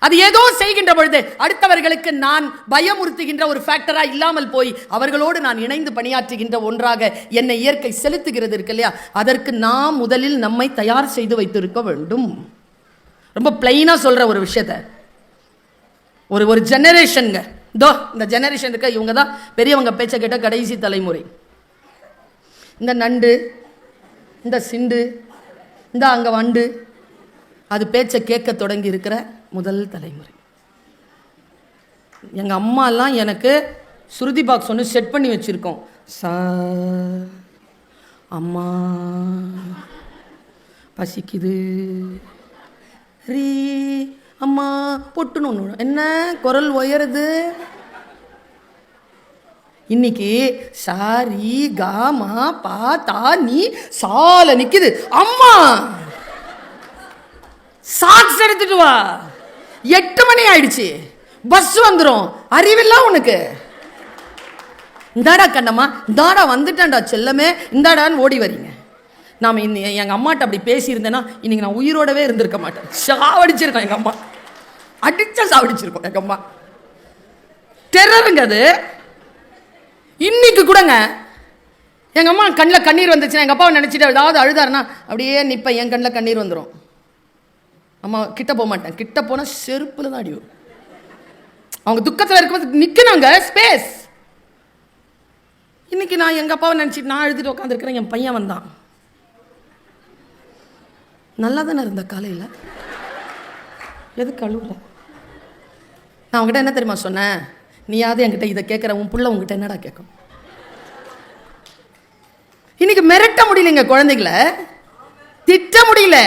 அது ஏதோ செய்கின்ற பொழுது அடுத்தவர்களுக்கு நான் பயமுறுத்துகின்ற ஒரு ஃபேக்டரா இல்லாமல் போய் அவர்களோடு நான் இணைந்து பணியாற்றுகின்ற ஒன்றாக என்னை இயற்கை செலுத்துகிறது இருக்கு இல்லையா, அதற்கு நாம் முதலில் நம்மை தயார் செய்து வைத்திருக்க வேண்டும். ரொம்ப பிளைனா சொல்ற ஒரு விஷயத்தை ஒரு ஜெனரேஷனுங்க. இந்த ஜெனரேஷன் இருக்க இவங்க தான் பெரியவங்க பேச்சை கேட்ட கடைசி தலைமுறை. இந்த நண்டு, இந்த சிண்டு, இந்த அங்கே வண்டு, அது பேச்சை கேட்க தொடங்கி இருக்கிற முதல் தலைமுறை. எங்கள் அம்மாலாம் எனக்கு சுருதி பாக்ஸ் ஒன்று செட் பண்ணி வச்சுருக்கோம். அம்மா பசிக்குது, ரீ அம்மா பொட்டுன்னு ஒன்று, என்ன குரல் உயருது. இன்னைக்கு சாரி காமா பா தா நீ சால நிக்குது. அம்மா சாக்ஸ் எடுத்துட்டு வா, 8 மணி ஆயிடுச்சு, பஸ் வந்துடும், அறிவில்லா உனக்கு. இந்தாடா கண்ணம்மா, இந்தாடா வந்துட்டான்டா செல்லமே, இந்தாடான்னு ஓடி வரீங்க. நாம் எங்கள் அம்மாட்ட அப்படி பேசியிருந்தேன்னா இன்னைக்கு நான் உயிரோடவே இருந்திருக்க மாட்டேன். சாவடிச்சிருக்கோம் எங்கள் அம்மா, அடிச்சா சாவடிச்சிருக்கோம் எங்கள் அம்மா. டெரருங்க அது. இன்னைக்கு கூடங்க எங்கள் அம்மா கண்ணில் கண்ணீர் வந்துச்சுன்னா எங்கள் அப்பாவை நினச்சிட்டு ஏதாவது அழுதாருன்னா அப்படியே நிற்பேன், என் கண்ணில் கண்ணீர் வந்துடும். அம்மா கிட்ட போக மாட்டேன், கிட்ட போனால் செருப்பில் தான் அடியும். அவங்க துக்கத்தில் இருக்கும்போது நிற்கணுங்க ஸ்பேஸ். இன்னைக்கு நான் எங்கள் அப்பாவை நினச்சிட்டு நான் எழுதிட்டு உட்காந்துருக்கிறேன். என் பையன் வந்தான், நல்லா தானே இருந்த காலையில், எதுக்கு அழுவுல? நான் அவங்ககிட்ட என்ன தெரியுமா சொன்னேன், நீயாவது என்கிட்ட இதை கேட்குற, உன் புள்ள உங்ககிட்ட என்னடா கேட்கும்? இன்னைக்கு மிரட்ட முடியலைங்க குழந்தைகளை, திட்ட முடியல.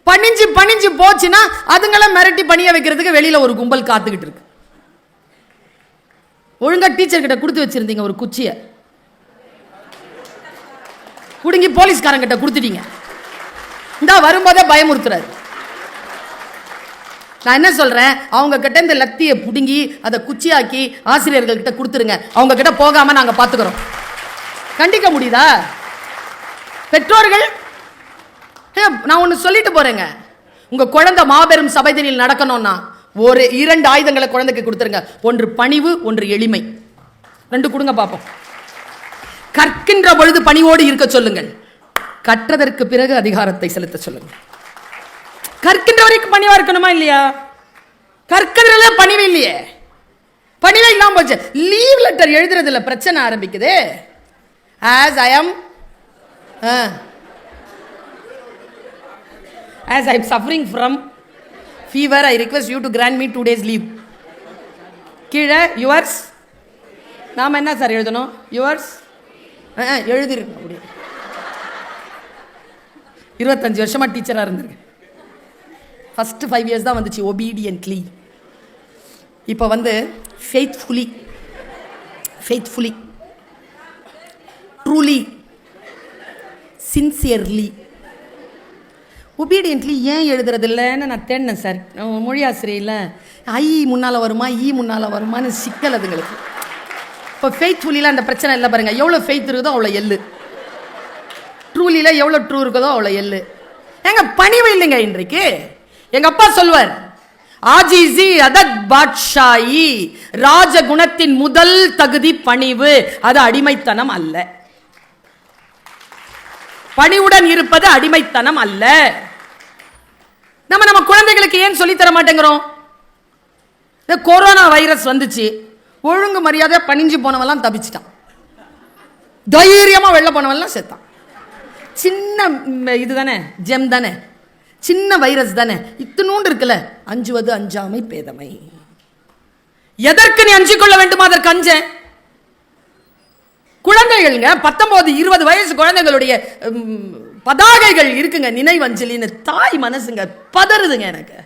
பணிஞ்சு பணிஞ்சு போச்சுன்னா அதுங்களை மிரட்டி பணிய வைக்கிறதுக்கு வெளியில ஒரு கும்பல் காத்துக்கிட்டு இருக்கு. ஒழுங்கா டீச்சர் கிட்ட கொடுத்து வச்சிருந்தீங்க ஒரு குச்சிய, குடுங்கி போலீஸ்காரங்கிட்ட கொடுத்துட்டீங்க. இந்த வரும்போதே பயமுறுத்துறாரு. நான் என்ன சொல்றேன், அவங்க கிட்ட இந்த லத்தியை புடுங்கி அதை குச்சியாக்கி ஆசிரியர்கள் கிட்ட கொடுத்துருங்க. அவங்க கிட்ட போகாம நாங்க பாத்துக்கிறோம். கண்டிக்க முடியுதா? பெற்றோர்கள், நான் ஒன்று சொல்லிட்டு போறேங்க, உங்க குழந்தை மாபெரும் சபைதனில் நடக்கணும்னா ஒரு 2 ஆயுதங்களை குழந்தைக்கு கொடுத்துருங்க. ஒன்று பணிவு, ஒன்று எளிமை. 2 கொடுங்க பார்ப்போம். கற்கின்ற பொழுது பணிவோடு இருக்க சொல்லுங்கள், கற்றதற்கு பிறகு அதிகாரத்தை செலுத்த சொல்லுங்கள். கற்கின்ற வரைக்கும் பணிவா இருக்கணுமா இல்லையா? கற்கிறதுல பணிவு இல்லையே, பணிவே இல்லாம போச்சு. லீவ் லெட்டர் எழுதுறதுல பிரச்சனை ஆரம்பிக்குது. as I am suffering from fever, I request you to grant me 2 days leave. கீழே yours, நாம என்ன சார் எழுதணும்? yours எழுதிருக்கணும். அப்படி 25 வருஷமா டீச்சரா இருந்திருக்கேன். ஃபர்ஸ்ட் 5 இயர்ஸ் தான் வந்துச்சு obediently. இப்போ வந்து faithfully, truly, sincerely, obediently ஏன் எழுதுறது இல்லைன்னு நான் தேடினேன் சார். மொழி ஆசிரியர் ஐ முன்னால் வருமா, ஈ முன்னால் வருமானு சிக்கல் அதுங்களுக்கு. இப்போ ஃபெய்த்ஃபுல்லியில் அந்த பிரச்சனை இல்லை பாருங்க. எவ்வளோ ஃபெய்த் இருக்குதோ அவ்வளோ எள்ளு, ட்ரூலியில் எவ்வளோ ட்ரூ இருக்குதோ அவ்வளோ எள்ளு. எங்க பணிவு இல்லைங்க இன்றைக்கு. எங்க அப்பா சொல்வார், ஆஜிசி அதத் பாட்ஷாயி, ராஜகுணத்தின் முதல் தகுதி பணிவு, அது அடிமைத்தனம் அல்ல. பணிவுடன் இருப்பது அடிமைத்தனம் அல்ல. நம்ம குழந்தைகளுக்கு ஏன் சொல்லி தர மாட்டேங்கிறோம்? கொரோனா வைரஸ் வந்துச்சு, ஒழுங்கு மரியாதை பணிஞ்சு போனவெல்லாம் தப்பிச்சிட்டான், தைரியமா வெளில போனவெல்லாம் செத்தான். சின்ன இது தானே, ஜெம் தானே, சின்ன வைரஸ் தானே, இத்தினூண்டு இருக்குல்ல. அஞ்சுவது அஞ்சாமை பேதமை. எதற்கு நீ அஞ்சு கொள்ள வேண்டுமா அதற்கு அஞ்ச? குழந்தைகள்ங்க 19-20 வயசு குழந்தைகளுடைய பதாகைகள் இருக்குங்க நினைவஞ்சலின்னு. தாய் மனசுங்க பதறுதுங்க எனக்கு.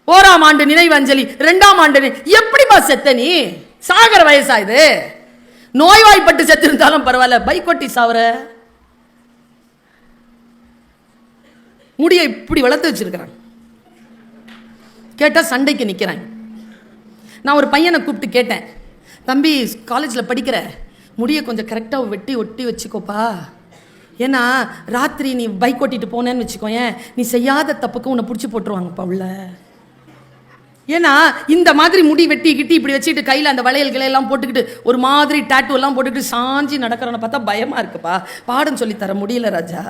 1ஆம் ஆண்டு நினைவஞ்சலி, 2ஆம் ஆண்டு எப்படிமா செத்த நீ? சாகர வயசா இது? நோய்வாய்ப்பட்டு செத்து இருந்தாலும் பரவாயில்ல, பைக்கொட்டி சாவர. முடியை இப்படி வளர்த்து வச்சிருக்கிறான், கேட்டா சண்டைக்கு நிக்கிறான். நான் ஒரு பையனை கூப்பிட்டு கேட்டேன், தம்பி காலேஜில் படிக்கிற, முடியை கொஞ்சம் கரெக்டாக வெட்டி ஒட்டி வச்சுக்கோப்பா, ஏன்னா ராத்திரி நீ பைக் ஓட்டிட்டு போனேன்னு வச்சுக்கோயேன், நீ செய்யாத தப்புக்கு உன்னை பிடிச்சி போட்டுருவாங்கப்பா உள்ள. ஏன்னா இந்த மாதிரி முடி வெட்டி கிட்டி இப்படி வச்சுட்டு கையில் அந்த வளையல்களை எல்லாம் போட்டுக்கிட்டு ஒரு மாதிரி டாட்டூ எல்லாம் போட்டுக்கிட்டு சாஞ்சி நடக்கிறவனை பார்த்தா பயமா இருக்குப்பா, பாடம் சொல்லி தர முடியல ராஜா.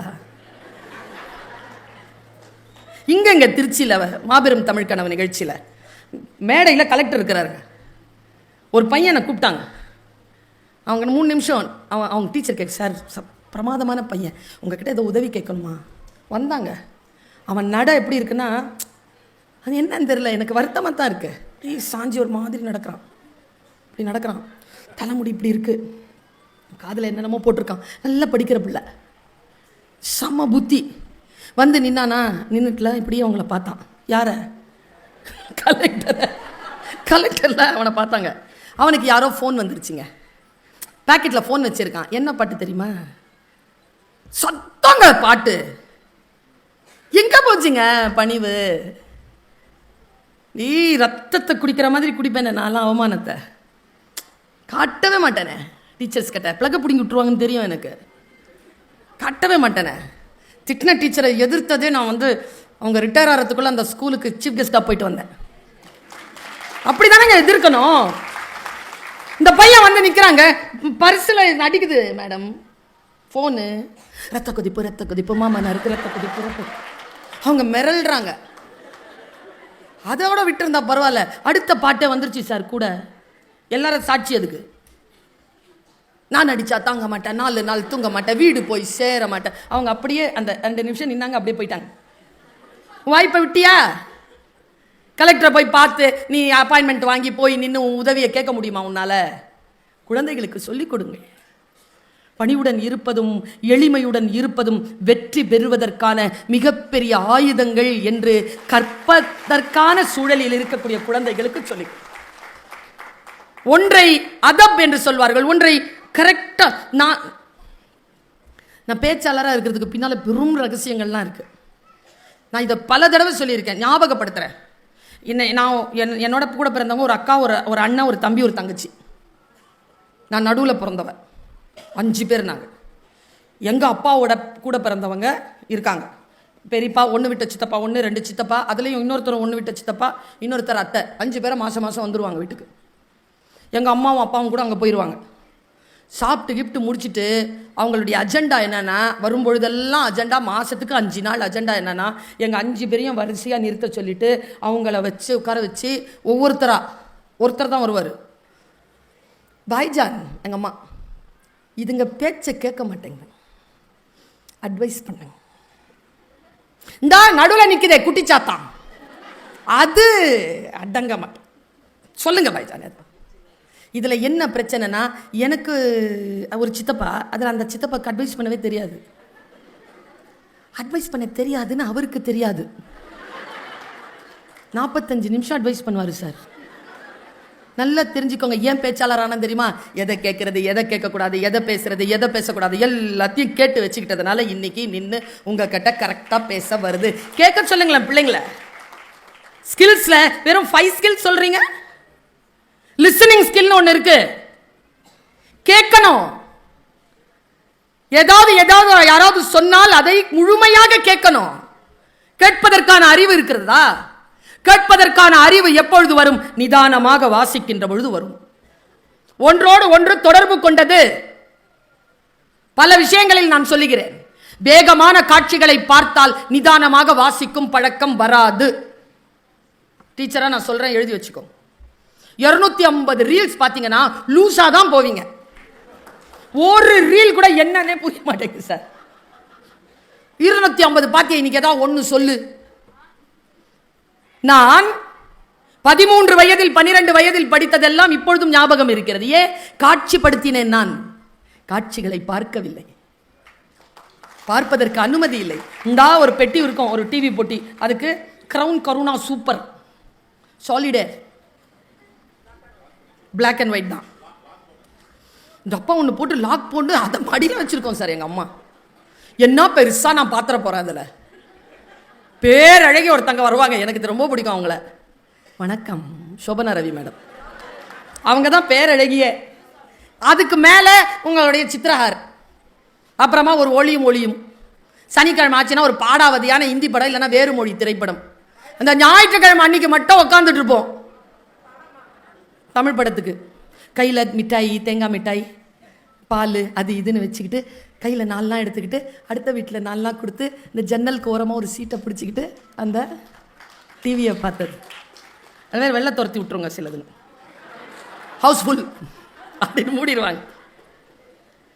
இங்கே திருச்சியில் மாபெரும் தமிழ் கனவு நிகழ்ச்சியில் மேடையில் கலெக்டர் இருக்கிறாருங்க. ஒரு பையனை கூப்பிட்டாங்க. அவங்க 3 நிமிஷம் அவங்க டீச்சர் கேட்க, சார் பிரமாதமான பையன், உங்ககிட்ட ஏதோ உதவி கேட்கணுமா? வந்தாங்க. அவன் நட எப்படி இருக்குன்னா, அது என்னன்னு தெரியல, எனக்கு வருத்தமாக தான் இருக்குது. இப்படி சாஞ்சி ஒரு மாதிரி நடக்கிறான், இப்படி நடக்கிறான், தலைமுடி இப்படி இருக்குது, காதில் என்னென்னமோ போட்டிருக்கான், நல்லா படிக்கிற பிள்ளை, செம்ம புத்தி. வந்து நின்னானா, நின்றுட்டுல இப்படியே அவங்கள பார்த்தான். யாரை? கலெக்டரில் அவனை பார்த்தாங்க. அவனுக்கு யாரோ ஃபோன் வந்துருச்சுங்க. பேக்கெட்டில் ஃபோன் வச்சுருக்கான். என்ன பாட்டு தெரியுமா? சத்தங்க பாட்டு. எங்கே போச்சுங்க பணிவு? நீ ரத்தத்தை குடிக்கிற மாதிரி குடிப்பேனே நான்லாம். அவமானத்தை காட்டவே மாட்டேனே டீச்சர்ஸ் கிட்ட. பிளக்க பிடிங்கி விட்டுருவாங்கன்னு தெரியும் எனக்கு. காட்டவே மாட்டேனே. திட்டின டீச்சரை எதிர்த்ததே நான் வந்து அவங்க ரிட்டையர் ஆகிறதுக்குள்ளே அந்த ஸ்கூலுக்கு சீஃப் கெஸ்ட்டாக போயிட்டு வந்தேன். அப்படி தானேங்க எதிர்க்கணும். இந்த பையன் வந்து நிற்கிறாங்க, பரிசில் அடிக்குது மேடம் ஃபோனு. ரத்த கொதிப்பு மாமா நறுக்கு ரத்த கொதிப்பு. அவங்க மிரள்றாங்க. அதோட விட்டுருந்தா பரவாயில்ல. அடுத்த பாட்டே வந்துருச்சு சார் கூட. எல்லாரும் சாட்சி. அதுக்கு நான் அடித்தா தாங்க மாட்டேன், 4 நாள் தூங்க மாட்டேன், வீடு போய் சேர மாட்டேன். அவங்க அப்படியே அந்த 2 நிமிஷம் நின்னாங்க, அப்படியே போயிட்டாங்க. வாய்ப்பை விட்டியா? கலெக்டரை போய் பார்த்து நீ அப்பாயின்மெண்ட் வாங்கி போய் நின்று உதவியை கேட்க முடியுமா உன்னால்? குழந்தைகளுக்கு சொல்லிக் கொடுங்க. பணிவுடன் இருப்பதும் எளிமையுடன் இருப்பதும் வெற்றி பெறுவதற்கான மிகப்பெரிய ஆயுதங்கள் என்று கற்பதற்கான சூழலில் இருக்கக்கூடிய குழந்தைகளுக்கு சொல்லி, ஒன்றை அதப் என்று சொல்வார்கள், ஒன்றை கரெக்டா. நான் பேச்சாளராக இருக்கிறதுக்கு பின்னால் பெரும் ரகசியங்கள்லாம் இருக்கு. நான் இதை பல தடவை சொல்லியிருக்கேன், ஞாபகப்படுத்துறேன். நான் என்னோட கூட பிறந்தவங்க ஒரு அக்கா, ஒரு அண்ணன், ஒரு தம்பி, ஒரு தங்கச்சி. நான் நடுவில் பிறந்தவன். 5 பேர் நாங்கள். எங்கள் அப்பாவோட கூட பிறந்தவங்க இருக்காங்க. பெரியப்பா, 1 விட்ட சித்தப்பா, 1 2 சித்தப்பா, அதுலேயும் இன்னொருத்தர் 1 விட்ட சித்தப்பா, இன்னொருத்தர் அத்தை. 5 பேரை மாதம் வந்துடுவாங்க வீட்டுக்கு. எங்கள் அம்மாவும் அப்பாவும் கூட அங்கே போயிடுவாங்க. சாப்பிட்டு கிஃப்ட்டு முடிச்சுட்டு அவங்களுடைய அஜெண்டா என்னென்னா, வரும்பொழுதெல்லாம் அஜெண்டா, மாதத்துக்கு 5 நாள் அஜெண்டா என்னென்னா, எங்கள் 5 பேரையும் வரிசையாக நிறுத்த சொல்லிவிட்டு அவங்கள வச்சு உட்கார வச்சு ஒருத்தர் தான் வருவார். பாய்ஜான் எங்கள் அம்மா, இதுங்க பேச்சை கேட்க மாட்டேங்க, அட்வைஸ் பண்ணுங்க. இந்தா நடுவில் நிற்குதே குட்டிச்சாத்தான், அது அடங்க மாட்டேன், சொல்லுங்க பாய்ஜான். இதில் என்ன பிரச்சனைனா, எனக்கு ஒரு சித்தப்பா, அதில் அந்த சித்தப்பாக்கு அட்வைஸ் பண்ணவே தெரியாது. அட்வைஸ் பண்ண தெரியாதுன்னு அவருக்கு தெரியாது. 45 நிமிஷம் அட்வைஸ் பண்ணுவார் சார். நல்லா தெரிஞ்சுக்கோங்க. ஏன் பேச்சாளரான தெரியுமா? எதை கேட்கறது, எதை கேட்கக்கூடாது, எதை பேசுறது, எதை பேசக்கூடாது, எல்லாத்தையும் கேட்டு வச்சுக்கிட்டதுனால இன்னைக்கு நின்று உங்ககிட்ட கரெக்டாக பேச வருது. கேட்க சொல்லுங்களேன் பிள்ளைங்கள. ஸ்கில்ஸில் வெறும் 5 ஸ்கில்ஸ் சொல்கிறீங்க. லிசனிங் ஸ்கில்னு ஒன்று இருக்கு, கேட்கணும். ஏதாவது யாராவது சொன்னால் அதை முழுமையாக கேட்கணும். கேட்பதற்கான அறிவு இருக்கிறதா? கேட்பதற்கான அறிவு எப்பொழுது வரும்? நிதானமாக வாசிக்கின்ற பொழுது வரும். ஒன்றோடு ஒன்று தொடர்பு கொண்டது. பல விஷயங்களில் நான் சொல்லுகிறேன். வேகமான காட்சிகளை பார்த்தால் நிதானமாக வாசிக்கும் பழக்கம் வராது. டீச்சரா நான் சொல்றேன், எழுதி வச்சுக்கோ. 250 ரீல்ஸ் பார்த்தீங்கன்னா லூஸா தான் போவீங்க. ஒரு ரீல் கூட என்னன்னே புரிய மாட்டேங்குது சார். 250 பார்த்தியா, இன்னைக்கு ஏதாவது ஒன்று சொல்லு. நான் 13 வயதில் 12 வயதில் படித்ததெல்லாம் இப்பொழுதும் ஞாபகம் இருக்கிறது. ஏன்? காட்சிப்படுத்தினேன். நான் காட்சிகளை பார்க்கவில்லை, பார்ப்பதற்கு அனுமதி இல்லை. இந்தா ஒரு பெட்டி இருக்கும், ஒரு டிவி போட்டி, அதுக்கு crown Karuna super solitaire black and white தான். இந்த அப்பா ஒன்று போட்டு லாக் போட்டு அதை மடியில் வச்சுருக்கோம் சார். எங்கள் அம்மா என்ன பெருசாக நான் பாத்திர போகிறேன். அதில் பேரழகி ஒருத்தங்க வருவாங்க, எனக்கு இது ரொம்ப பிடிக்கும் அவங்கள. வணக்கம், சோபனா ரவி மேடம். அவங்க தான் பேரழகியே. அதுக்கு மேலே உங்களுடைய சித்திரஹார், அப்புறமா ஒரு ஒளியும். சனிக்கிழமை ஆச்சுன்னா ஒரு பாடாவதியான இந்தி படம், இல்லைன்னா வேறு மொழி திரைப்படம். அந்த ஞாயிற்றுக்கிழமை அன்னைக்கு மட்டும் உட்காந்துட்டு இருப்போம் தமிழ் படத்துக்கு. கையில் மிட்டாய், தேங்காய் மிட்டாய், பால், அது இதுன்னு வச்சுக்கிட்டு கையில் 4 நாள் எடுத்துக்கிட்டு அடுத்த வீட்டில் 4 நாள் கொடுத்து இந்த ஜன்னலுக்கு ஓரமாக ஒரு சீட்டை பிடிச்சிக்கிட்டு அந்த டிவியை பார்த்தது. அது மாதிரி வெளில துரத்தி விட்டுருங்க சிலதுங்க, ஹவுஸ்ஃபுல் அப்படின்னு மூடிடுவாங்க.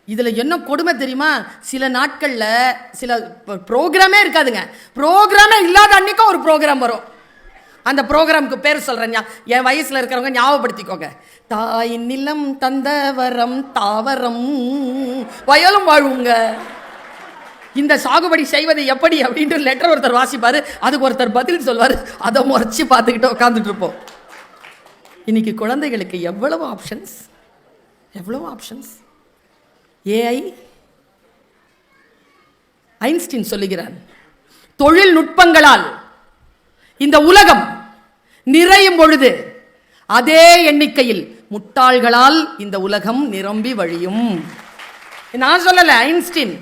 இதில் என்ன கொடுமை தெரியுமா, சில நாட்களில் சில ப்ரோக்ராமே இருக்காதுங்க. ப்ரோக்ராமே இல்லாத அன்னைக்கும் ஒரு ப்ரோக்ராம் வரும். அந்த ப்ரோக்ராமுக்கு பேர் சொல்கிறேன், என் வயசில் இருக்கிறவங்க ஞாபகப்படுத்திக்கோங்க. தாய் நிலம் தந்த வரம் தாவரம் வயலும் வாழுங்க. இந்த சாகுபடி செய்வது எப்படி அப்படின்ட்டு லெட்டர் ஒருத்தர் வாசிப்பார், அதுக்கு ஒருத்தர் பதில் சொல்வார். அதை முறைச்சி பார்த்துக்கிட்டு உட்காந்துட்டு இருப்போம். இன்னைக்கு குழந்தைகளுக்கு எவ்வளவு ஆப்ஷன்ஸ், எவ்வளவு ஆப்ஷன்ஸ். ஏஐ, ஐன்ஸ்டீன் சொல்லுகிறான், தொழில்நுட்பங்களால் இந்த உலகம் நிறையும் பொழுது அதே எண்ணிக்கையில் முட்டாள்களால் இந்த உலகம் நிரம்பி வழியும். நான் சொல்லல, ஐன்ஸ்டீன்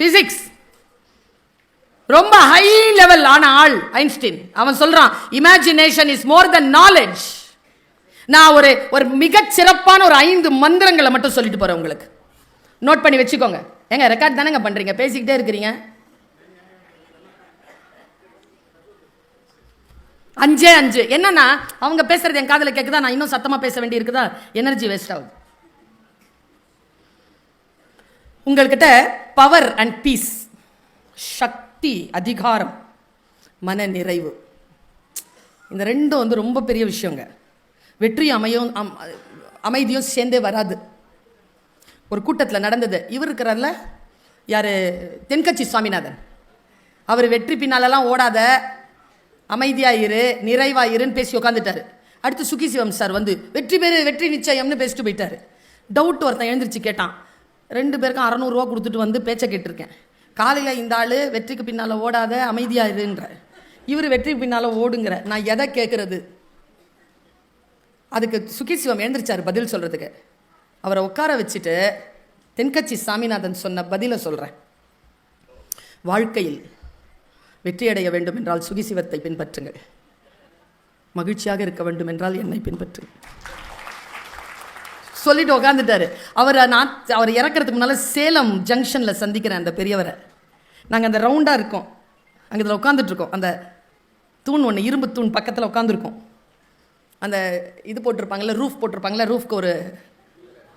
பிசிக்ஸ் ரொம்ப ஹை லெவல் ஆன ஆள் ஐன்ஸ்டீன். அவன் சொல்றான், imagination is more then knowledge. நான் ஒரு மிகச் சிறப்பான ஒரு 5 மந்திரங்களை மட்டும் சொல்லிட்டு போறேன் உங்களுக்கு. நோட் பண்ணி வச்சுக்கோங்க. எங்க ரெக்கார்ட் தானேங்க பண்றீங்க, பேசிக்கிட்டே இருக்கிறீங்க. 5 என்னன்னா, அவங்க பேசுறது என் காதுல கேக்குதா, நான் இன்னும் சத்தமா பேச வேண்டி இருக்குதா, எனர்ஜி வேஸ்ட் ஆகுது. உங்கள்கிட்ட பவர் அண்ட் பீஸ், சக்தி, அதிகாரம், மன நிறைவு, இந்த ரெண்டும் ரொம்ப பெரிய விஷயங்க. வெற்றி அமைதியும் சேர்ந்தே வராது. ஒரு கூட்டத்தில் நடந்தது. இவர் இருக்கிறார்ல, யார், தென்கட்சி சுவாமிநாதன். அவர் வெற்றி பின்னாலெல்லாம் ஓடாத, அமைதியாயிரு, நிறைவாயிருன்னு பேசி உட்காந்துட்டாரு. அடுத்து சுகி சிவம் சார் வந்து வெற்றி பேரு, வெற்றி நிச்சயம்னு பேசிட்டு போயிட்டாரு. டவுட் ஒருத்தன் எழுந்திரிச்சு கேட்டான், 2 பேருக்கும் 600 ரூபா கொடுத்துட்டு வந்து பேச்சை கேட்டிருக்கேன். காலையில் இந்த ஆள் வெற்றிக்கு பின்னால் ஓடாத அமைதியாயிருன்ற, இவர் வெற்றி பின்னால் ஓடுங்கிற, நான் எதை கேட்குறது? அதுக்கு சுகி சிவம் எழுந்திரிச்சார் பதில் சொல்கிறதுக்கு. அவரை உட்கார வச்சுட்டு தென்கட்சி சாமிநாதன் சொன்ன பதிலை சொல்கிறேன். வாழ்க்கையில் வெற்றியடைய வேண்டும் என்றால் சுகி சிவத்தை பின்பற்றுங்கள், மகிழ்ச்சியாக இருக்க வேண்டும் என்றால் என்னை பின்பற்றுங்கள் சொல்லிட்டு உட்காந்துட்டாரு. அவர் இறக்கிறதுக்கு முன்னால் சேலம் ஜங்ஷனில் சந்திக்கிறேன் அந்த பெரியவரை. நாங்கள் அந்த ரவுண்டாக இருக்கோம், அங்கே இதில் உட்காந்துட்ருக்கோம். அந்த தூண் ஒன்று, இரும்பு தூண் பக்கத்தில் உட்காந்துருக்கோம். அந்த இது போட்டிருப்பாங்கள்ல, ரூஃப் போட்டிருப்பாங்களே, ரூஃப்க்கு ஒரு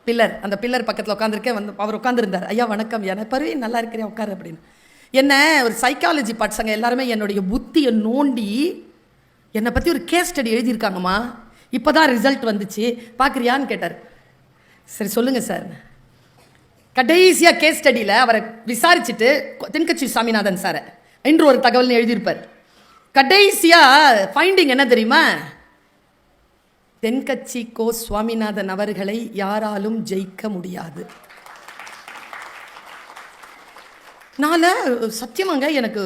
பில்லர், அந்த பில்லர் பக்கத்தில் உட்காந்துருக்கேன். அவர் உட்காந்துருந்தார். ஐயா வணக்கம், எனக்கு பருவி நல்லா இருக்கிறேன் உட்காரு அப்படின்னு. என்ன ஒரு சைக்காலஜி பட்சங்க எல்லாருமே என்னுடைய புத்தியை நோண்டி என்னை பற்றி ஒரு கேஸ் ஸ்டடி எழுதியிருக்காங்கம்மா, இப்போ தான் ரிசல்ட் வந்துச்சு, பார்க்குறியான்னு கேட்டார். சரி சொல்லுங்கள் சார். கடைசியாக கேஸ் ஸ்டடியில் அவரை விசாரிச்சுட்டு தென்கட்சி சாமிநாதன் சாரை என்று ஒரு தகவல்னு எழுதியிருப்பார். கடைசியாக ஃபைண்டிங் என்ன தெரியுமா, தென்கட்சி கோ சுவாமிநாதன் அவர்களை யாராலும் ஜெயிக்க முடியாது. நால சத்தியமாங்க எனக்கு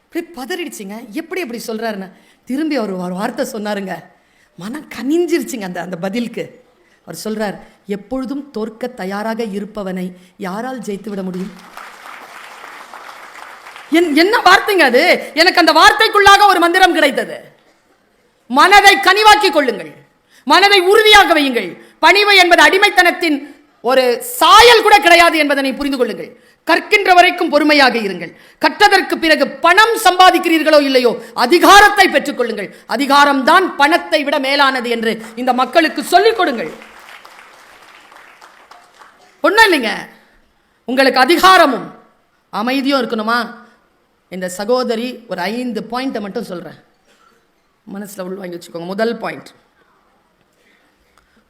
இப்படி பதறிடுச்சிங்க, எப்படி சொல்கிறாருன்னு. திரும்பி அவர் ஒரு வார்த்தை சொன்னாருங்க, மனம் கனிஞ்சிருச்சுங்க அந்த பதிலுக்கு. அவர் சொல்கிறார், எப்பொழுதும் தோற்க தயாராக இருப்பவனை யாரால் ஜெயித்து விட முடியும்? என்ன வார்த்தைங்க அது! எனக்கு அந்த வார்த்தைக்குள்ளாக ஒரு மந்திரம் கிடைத்தது. மனதை கனிவாக்கி கொள்ளுங்கள், மனதை உறுதியாக வையுங்கள். பணிவு என்பது அடிமைத்தனத்தின் ஒரு சாயல் கூட கிடையாது என்பதனை புரிந்து கொள்ளுங்கள். கற்கின்ற வரைக்கும் பொறுமையாக இருங்கள். கற்றதற்கு பிறகு பணம் சம்பாதிக்கிறீர்களோ இல்லையோ, அதிகாரத்தை பெற்றுக் கொள்ளுங்கள். அதிகாரம் தான் பணத்தை விட மேலானது என்று இந்த மக்களுக்கு சொல்லிக் கொடுங்கள். ஒன்றும் இல்லைங்க, உங்களுக்கு அதிகாரமும் அமைதியும் இருக்கணுமா? இந்த சகோதரி ஒரு 5 பாயிண்ட்டை மட்டும் சொல்கிறேன், மனசில் உள்வாங்கி வச்சுக்கோங்க. முதல் பாயிண்ட்,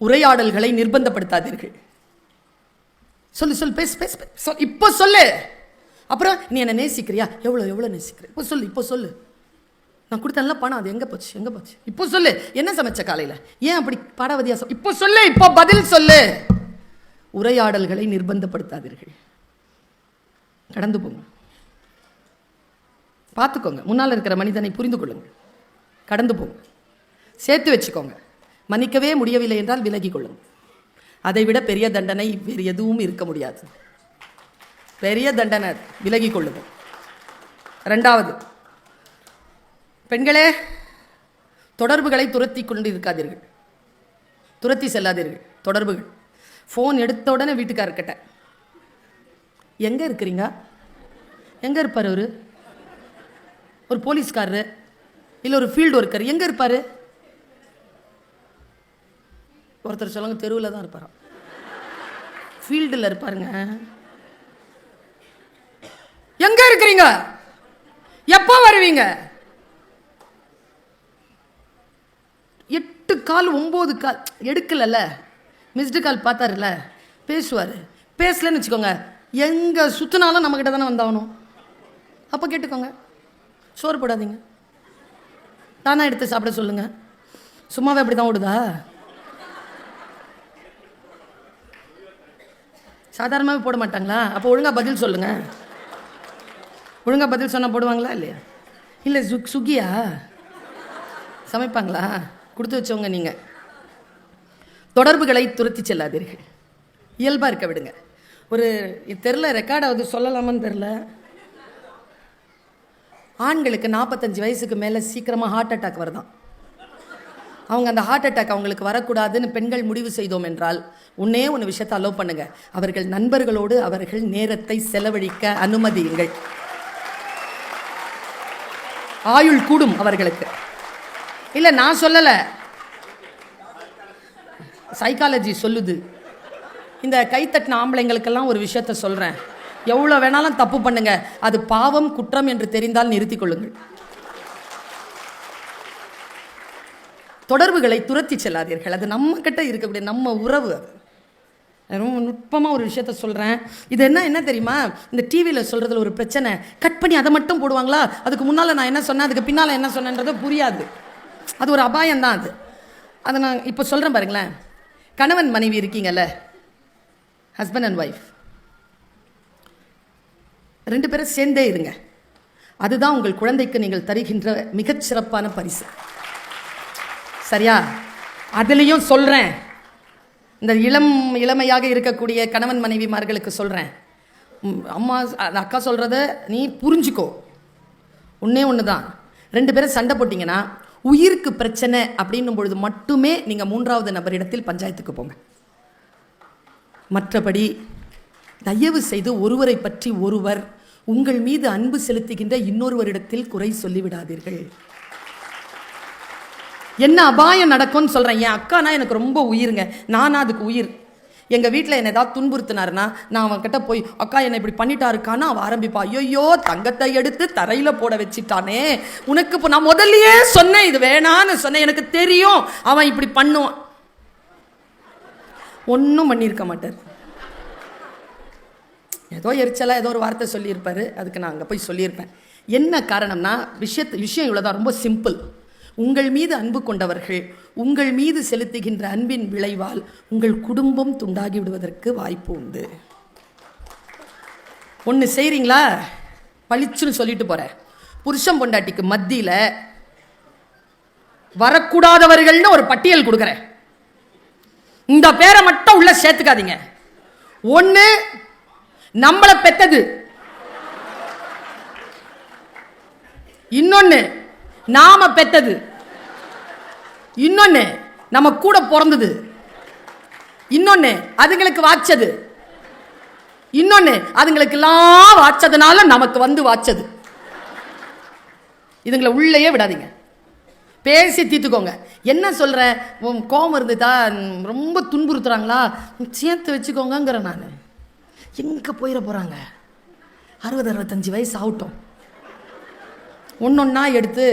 உரையாடல்களை நிர்பந்தப்படுத்தாதீர்கள். சொல்லு பேசு, இப்போ சொல்லு. அப்புறம் நீ என்ன நேசிக்கிறியா, எவ்வளோ நேசிக்கிற, இப்போ சொல்லு. நான் கொடுத்தேன்ல பணம், அது எங்கே போச்சு இப்போ சொல்லு. என்ன சமைச்ச காலையில், ஏன் அப்படி பாடாவதியா, இப்போ சொல்லு, இப்போ பதில் சொல்லு. உரையாடல்களை நிர்பந்தப்படுத்தாதீர்கள், கடந்து போங்க. பார்த்துக்கோங்க, முன்னால் இருக்கிற மனிதனை புரிந்து கொள்ளுங்கள், கடந்து போங்க. சேர்த்து வச்சுக்கோங்க. மன்னிக்கவே முடியவில்லை என்றால் விலகி கொள்ளுங்கள். அதைவிட பெரிய தண்டனை வேறு எதுவும் இருக்க முடியாது. பெரிய தண்டனை, விலகி கொள்ளுங்கள். 2வது, பெண்களே, தொடர்புகளை துரத்தி கொண்டு இருக்காதீர்கள், துரத்தி செல்லாதீர்கள். தொடர்புகள், ஃபோன் எடுத்த உடனே வீட்டுக்காரர்கிட்ட, எங்கே இருக்கிறீங்க? எங்கே இருப்பார் அவர்? ஒரு போலீஸ்காரரு இல்லை ஒரு ஃபீல்டு ஒர்க்கர் எங்கே இருப்பார்? ஒருத்தர் சொல்லுங்க தெருவில் தான் இருப்பாரா? ஃபீல்டில் இருப்பாருங்க. எங்க இருக்கிறீங்க? எப்போ வருவீங்க? 8 கால் 9 கால் எடுக்கலல்ல, மிஸ்டு கால் பார்த்தாருல்ல, பேசுவார். பேசலன்னு வச்சுக்கோங்க, எங்கே சுற்றினாலும் நம்மக்கிட்ட தானே வந்தாகணும். அப்போ கேட்டுக்கோங்க, சோறு போடாதீங்க, தானா எடுத்து சாப்பிட சொல்லுங்கள். சும்மாவே அப்படி தான் ஓடுதா? சாதாரணமாகவே போட மாட்டாங்களா? அப்போ ஒழுங்காக பதில் சொல்லுங்கள். ஒழுங்காக பதில் சொன்னால் போடுவாங்களா இல்லையா? இல்லை சுகியா சமைப்பாங்களா? கொடுத்து வச்சவங்க நீங்கள். தொடர்புகளை துரத்தி செல்லாதீர்கள், இயல்பாக இருக்க விடுங்க. ஒரு தெரில ரெக்கார்டாவது சொல்லலாமான்னு தெரில, ஆண்களுக்கு 45 வயசுக்கு மேலே சீக்கிரமாக ஹார்ட் அட்டாக் வருதான். அவங்க அந்த ஹார்ட் அட்டாக் அவங்களுக்கு வரக்கூடாதுன்னு பெண்கள் முடிவு செய்தோம் என்றால் ஒன்றே ஒன்று விஷயத்தை அலோவ் பண்ணுங்க, அவர்கள் நண்பர்களோடு அவர்கள் நேரத்தை செலவழிக்க அனுமதியுங்கள். ஆயுள் கூடும் அவர்களுக்கு. இல்லை நான் சொல்லலை, சைக்காலஜி சொல்லுது. இந்த கைத்தட்டின ஆம்பளைங்களுக்கெல்லாம் ஒரு விஷயத்த சொல்கிறேன், எவ்வளோ வேணாலும் தப்பு பண்ணுங்க, அது பாவம் குற்றம் என்று தெரிந்தால் நிறுத்திக் கொள்ளுங்கள். தொடர்புகளை துரத்தி செல்லாதீர்கள், அது நம்ம கிட்ட இருக்கக்கூடிய நம்ம உறவு. அது ரொம்ப நுட்பமாக ஒரு விஷயத்த சொல்கிறேன். இது என்ன தெரியுமா, இந்த டிவியில் சொல்கிறதுல ஒரு பிரச்சனை, கட் பண்ணி அதை மட்டும் போடுவாங்களா, அதுக்கு முன்னால் நான் என்ன சொன்னேன் அதுக்கு பின்னால் என்ன சொன்னேன்றது புரியாது. அது ஒரு அபாயம்தான். அதை நான் இப்போ சொல்கிறேன் பாருங்களேன். கணவன் மனைவி இருக்கீங்கல்ல, ஹஸ்பண்ட் அண்ட் ஒய்ஃப், 2 பேரும் சேர்ந்தே இருங்க. அதுதான் உங்கள் குழந்தைக்கு நீங்கள் தருகின்ற மிகச்சிறப்பான பரிசு. சரியா? அதுலேயும் சொல்கிறேன், இந்த இளமையாக இருக்கக்கூடிய கணவன் மனைவிமார்களுக்கு சொல்கிறேன், அம்மா அக்கா சொல்கிறத நீ புரிஞ்சுக்கோ. ஒன்று தான், 2 பேரும் சண்டை போட்டிங்கன்னா உயிருக்கு பிரச்சனை அப்படின்னும் பொழுது மட்டுமே நீங்கள் 3வது நபரிடத்தில் பஞ்சாயத்துக்கு போங்க. மற்றபடி தயவு செய்து ஒருவரை பற்றி ஒருவர் உங்கள் மீது அன்பு செலுத்துகின்ற இன்னொருவரிடத்தில் குறை சொல்லிவிடாதீர்கள். என்ன அபாயம் நடக்கும்னு சொல்கிறேன். என் அக்கானா எனக்கு ரொம்ப உயிருங்க, நானா அதுக்கு உயிர். எங்கள் வீட்டில் என்னை ஏதாவது துன்புறுத்தினாருன்னா நான் அவன்கிட்ட போய் அக்கா என்னை இப்படி பண்ணிட்டாருக்கான்னு அவன் ஆரம்பிப்பா, ஐயோ தங்கத்தை எடுத்து தரையில் போட வச்சிட்டானே, உனக்கு இப்போ நான் முதல்லையே சொன்னேன் இது வேணான்னு சொன்னேன், எனக்கு தெரியும் அவன் இப்படி பண்ணுவான். ஒன்றும் பண்ணியிருக்க மாட்டார், ஏதோ எரிச்சலாக ஏதோ ஒரு வார்த்தை சொல்லியிருப்பார், அதுக்கு நான் அங்கே போய் சொல்லியிருப்பேன். என்ன காரணம்னா விஷயம் இவ்வளோதான், ரொம்ப சிம்பிள். உங்கள் மீது அன்பு கொண்டவர்கள் உங்கள் மீது செலுத்துகின்ற அன்பின் விளைவால் உங்கள் குடும்பம் துண்டாகி விடுவதற்கு வாய்ப்பு உண்டு. ஒன்று செய்கிறீங்களா, பளிச்சுன்னு சொல்லிட்டு போகிறேன், புருஷன் பொண்டாட்டிக்கு மத்தியில் வரக்கூடாதவர்கள்னு ஒரு பட்டியல் கொடுக்குறேன், இந்த பேரை மட்டும் உள்ள சேர்த்துக்காதீங்க. ஒன்று நம்மளை பெத்தது, இன்னொன்னு நாம பெத்தது, இன்னொன்னு நம்ம கூட பிறந்தது, இன்னொன்னு அதுங்களுக்கு வாச்சது, இன்னொன்னு அதுங்களுக்கெல்லாம் வாச்சதுனால நமக்கு வந்து வாச்சது. இதுங்களை உள்ளேயே விடாதீங்க, பேசி தீர்த்துக்கோங்க. என்ன சொல்ற, கோபம் இருந்துதா, ரொம்ப துன்புறுத்துறாங்களா, சேர்த்து வச்சுக்கோங்கிற. நான் எங்க போயிட போறாங்க, 60-65 வயசு ஆகட்டும், ஒன்னொன்னா எடுத்து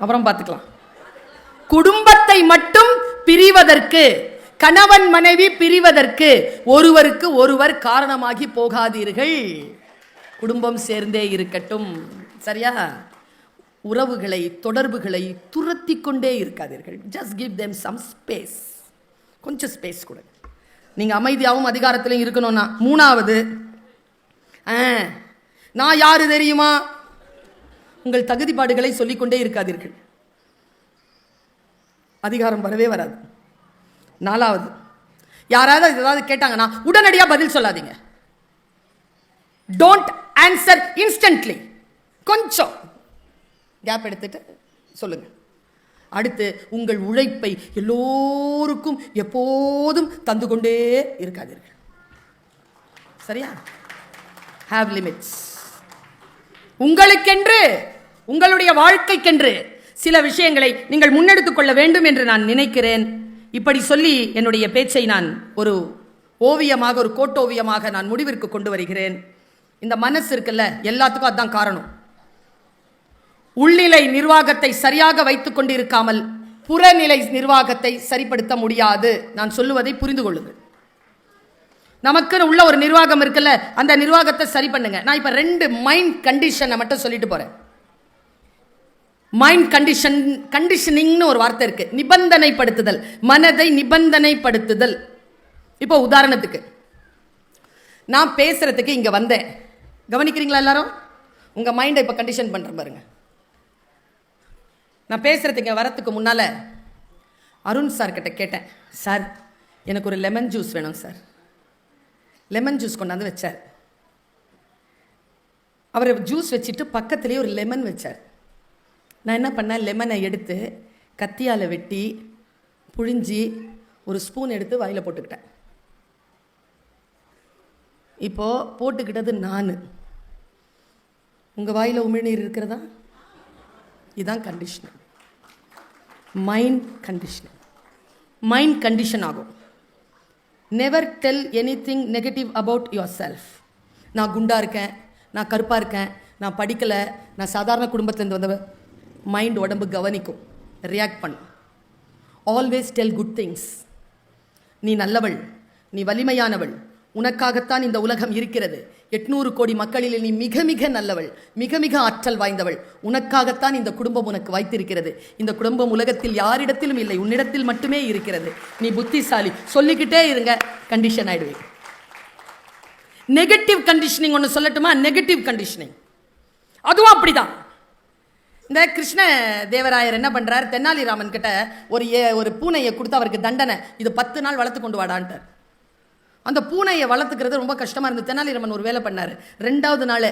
அப்புறம் பார்த்துக்கலாம். குடும்பத்தை மட்டும் பிரிவதற்கு, கணவன் மனைவி பிரிவதற்கு ஒருவருக்கு ஒருவர் காரணமாகி போகாதீர்கள். குடும்பம் சேர்ந்தே இருக்கட்டும். சரியா? உறவுகளை தொடர்புகளை துரத்தி கொண்டே இருக்காதீர்கள். Just give them some space, கொஞ்சம் ஸ்பேஸ் கூட. நீங்க அமைதியாகவும் அதிகாரத்திலும் இருக்கணும்னா. 3வது, நான் யாரு தெரியுமா, உங்கள் தகுதிப்பாடுகளை சொல்லிக்கொண்டே இருக்காதீர்கள், அதிகாரம் வரவே வராது. 4வது, யாராவது ஏதாவது கேட்டாங்கன்னா உடனடியாக பதில் சொல்லாதீங்க. டோன்ட் ஆன்சர் இன்ஸ்டன்ட்லி, கொஞ்சம் கேப் எடுத்துட்டு சொல்லுங்க. அடுத்து, உங்கள் உழைப்பை எல்லோருக்கும் எப்போதும் தந்து கொண்டே இருக்காதீர்கள். சரியா? Have limits. உங்களுக்கென்று, உங்களுடைய வாழ்க்கைக்கென்று சில விஷயங்களை நீங்கள் முன்னெடுத்துக் கொள்ள வேண்டும் என்று நான் நினைக்கிறேன். இப்படி சொல்லி என்னுடைய பேச்சை நான் ஒரு ஓவியமாக, ஒரு கோட்டோவியமாக நான் முடிவிற்கு கொண்டு வருகிறேன். இந்த மனசு இருக்குல்ல, எல்லாத்துக்கும் அதுதான் காரணம். உள்நிலை நிர்வாகத்தை சரியாக வைத்துக் கொண்டு இருக்காமல் புறநிலை நிர்வாகத்தை சரிப்படுத்த முடியாது. நான் சொல்லுவதை புரிந்து கொள்ளுங்கள். நமக்கு உள்ள ஒரு நிர்வாகம் இருக்குல்ல, அந்த நிர்வாகத்தை சரி பண்ணுங்க. நான் இப்ப 2 மைண்ட் கண்டிஷனை மட்டும் சொல்லிட்டு போறேன். மைண்ட் கண்டிஷனிங்னு ஒரு வார்த்தை இருக்கு. நிபந்தனைப்படுத்துதல், மனதை நிபந்தனைப்படுத்துதல். இப்போ உதாரணத்துக்கு நான் பேசுறதுக்கு இங்க வந்தேன், கவனிக்கிறீங்களா எல்லாரும்? உங்க மைண்டை இப்ப கண்டிஷன் பண்றேன் பாருங்க. நான் பேசுறதுக்கு வரத்துக்கு முன்னால அருண் சார் கிட்ட கேட்டேன், சார் எனக்கு ஒரு லெமன் ஜூஸ் வேணும் சார். லெமன் ஜூஸ் கொண்டாந்து வச்சார். அவர் ஜூஸ் வச்சுட்டு பக்கத்துலேயே ஒரு லெமன் வச்சார். நான் என்ன பண்ணேன், லெமனை எடுத்து கத்தியால் வெட்டி புழிஞ்சி ஒரு ஸ்பூன் எடுத்து வாயில் போட்டுக்கிட்டேன். இப்போது போட்டுக்கிட்டது நான். உங்கள் வாயில் உமிழ்நீர் இருக்கிறதா? இதுதான் condition. Mind condition. Mind condition ஆகும். Never tell anything negative about yourself. நான் குண்டா இருக்கேன், நான் கருப்பாக இருக்கேன், நான் படிக்கலை, நான் சாதாரண குடும்பத்துலேருந்து வந்தவ. மைண்ட் உடம்பு கவனிக்கும், ரியாக்ட் பண்ணும். Always tell good things. நீ நல்லவள், நீ வலிமையானவள், உனக்காகத்தான் இந்த உலகம் இருக்கிறது. 800 கோடி மக்களில் நீ மிக மிக நல்லவள், மிக மிக ஆற்றல் வாய்ந்தவள். உனக்காகத்தான் இந்த குடும்பம் உனக்கு வைத்திருக்கிறது. இந்த குடும்பம் உலகத்தில் யாரிடத்திலும் இல்லை, உன்னிடத்தில் மட்டுமே இருக்கிறது. நீ புத்திசாலி. சொல்லிக்கிட்டே இருங்க, கண்டிஷன் ஆயிடுவீங்க. நெகட்டிவ் கண்டிஷனிங் ஒன்று சொல்லட்டுமா? நெகட்டிவ் கண்டிஷனிங் அதுவும் அப்படிதான். இந்த கிருஷ்ண தேவராயர் என்ன பண்றார், தென்னாலிராமன் கிட்ட ஒரு பூனையை கொடுத்து அவருக்கு தண்டனை, இது 10 நாள் வளர்த்து கொண்டு வாடான்ட்டார். அந்த பூனையை வளர்த்துக்கிறது ரொம்ப கஷ்டமா இருந்து தெனாலிராமன் ஒரு வேலை பண்ணார். 2வது நாள்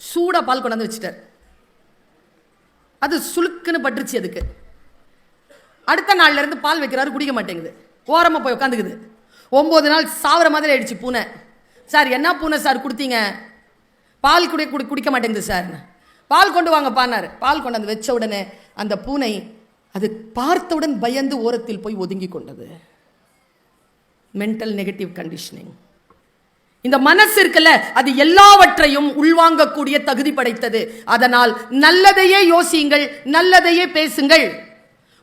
சூடா பால் கொண்டாந்து வச்சுட்டார். அது சுளுக்குன்னு பட்டுருச்சு. அதுக்கு அடுத்த நாள்ல இருந்து பால் வைக்கிறாரு, குடிக்க மாட்டேங்குது, ஓரமா போய் உட்காந்துக்குது. 9 நாள் சாவர மாதிரி ஆயிடுச்சு பூனை. சார் என்ன பூனை சார் கொடுத்தீங்க? பால் குடிக்க மாட்டேங்குது சார். பால் கொண்டு வாங்க பானார். பால் கொண்டாந்து வச்ச உடனே அந்த பூனை அது பார்த்தவுடன் பயந்து ஓரத்தில் போய் ஒதுங்கி கொண்டது. Mental negative conditioning. இந்த மனசு இருக்குல்ல, அது எல்லாவற்றையும் உள்வாங்கக்கூடிய தகுதி படைத்தது. அதனால் நல்லதையே யோசியுங்கள், நல்லதையே பேசுங்கள்.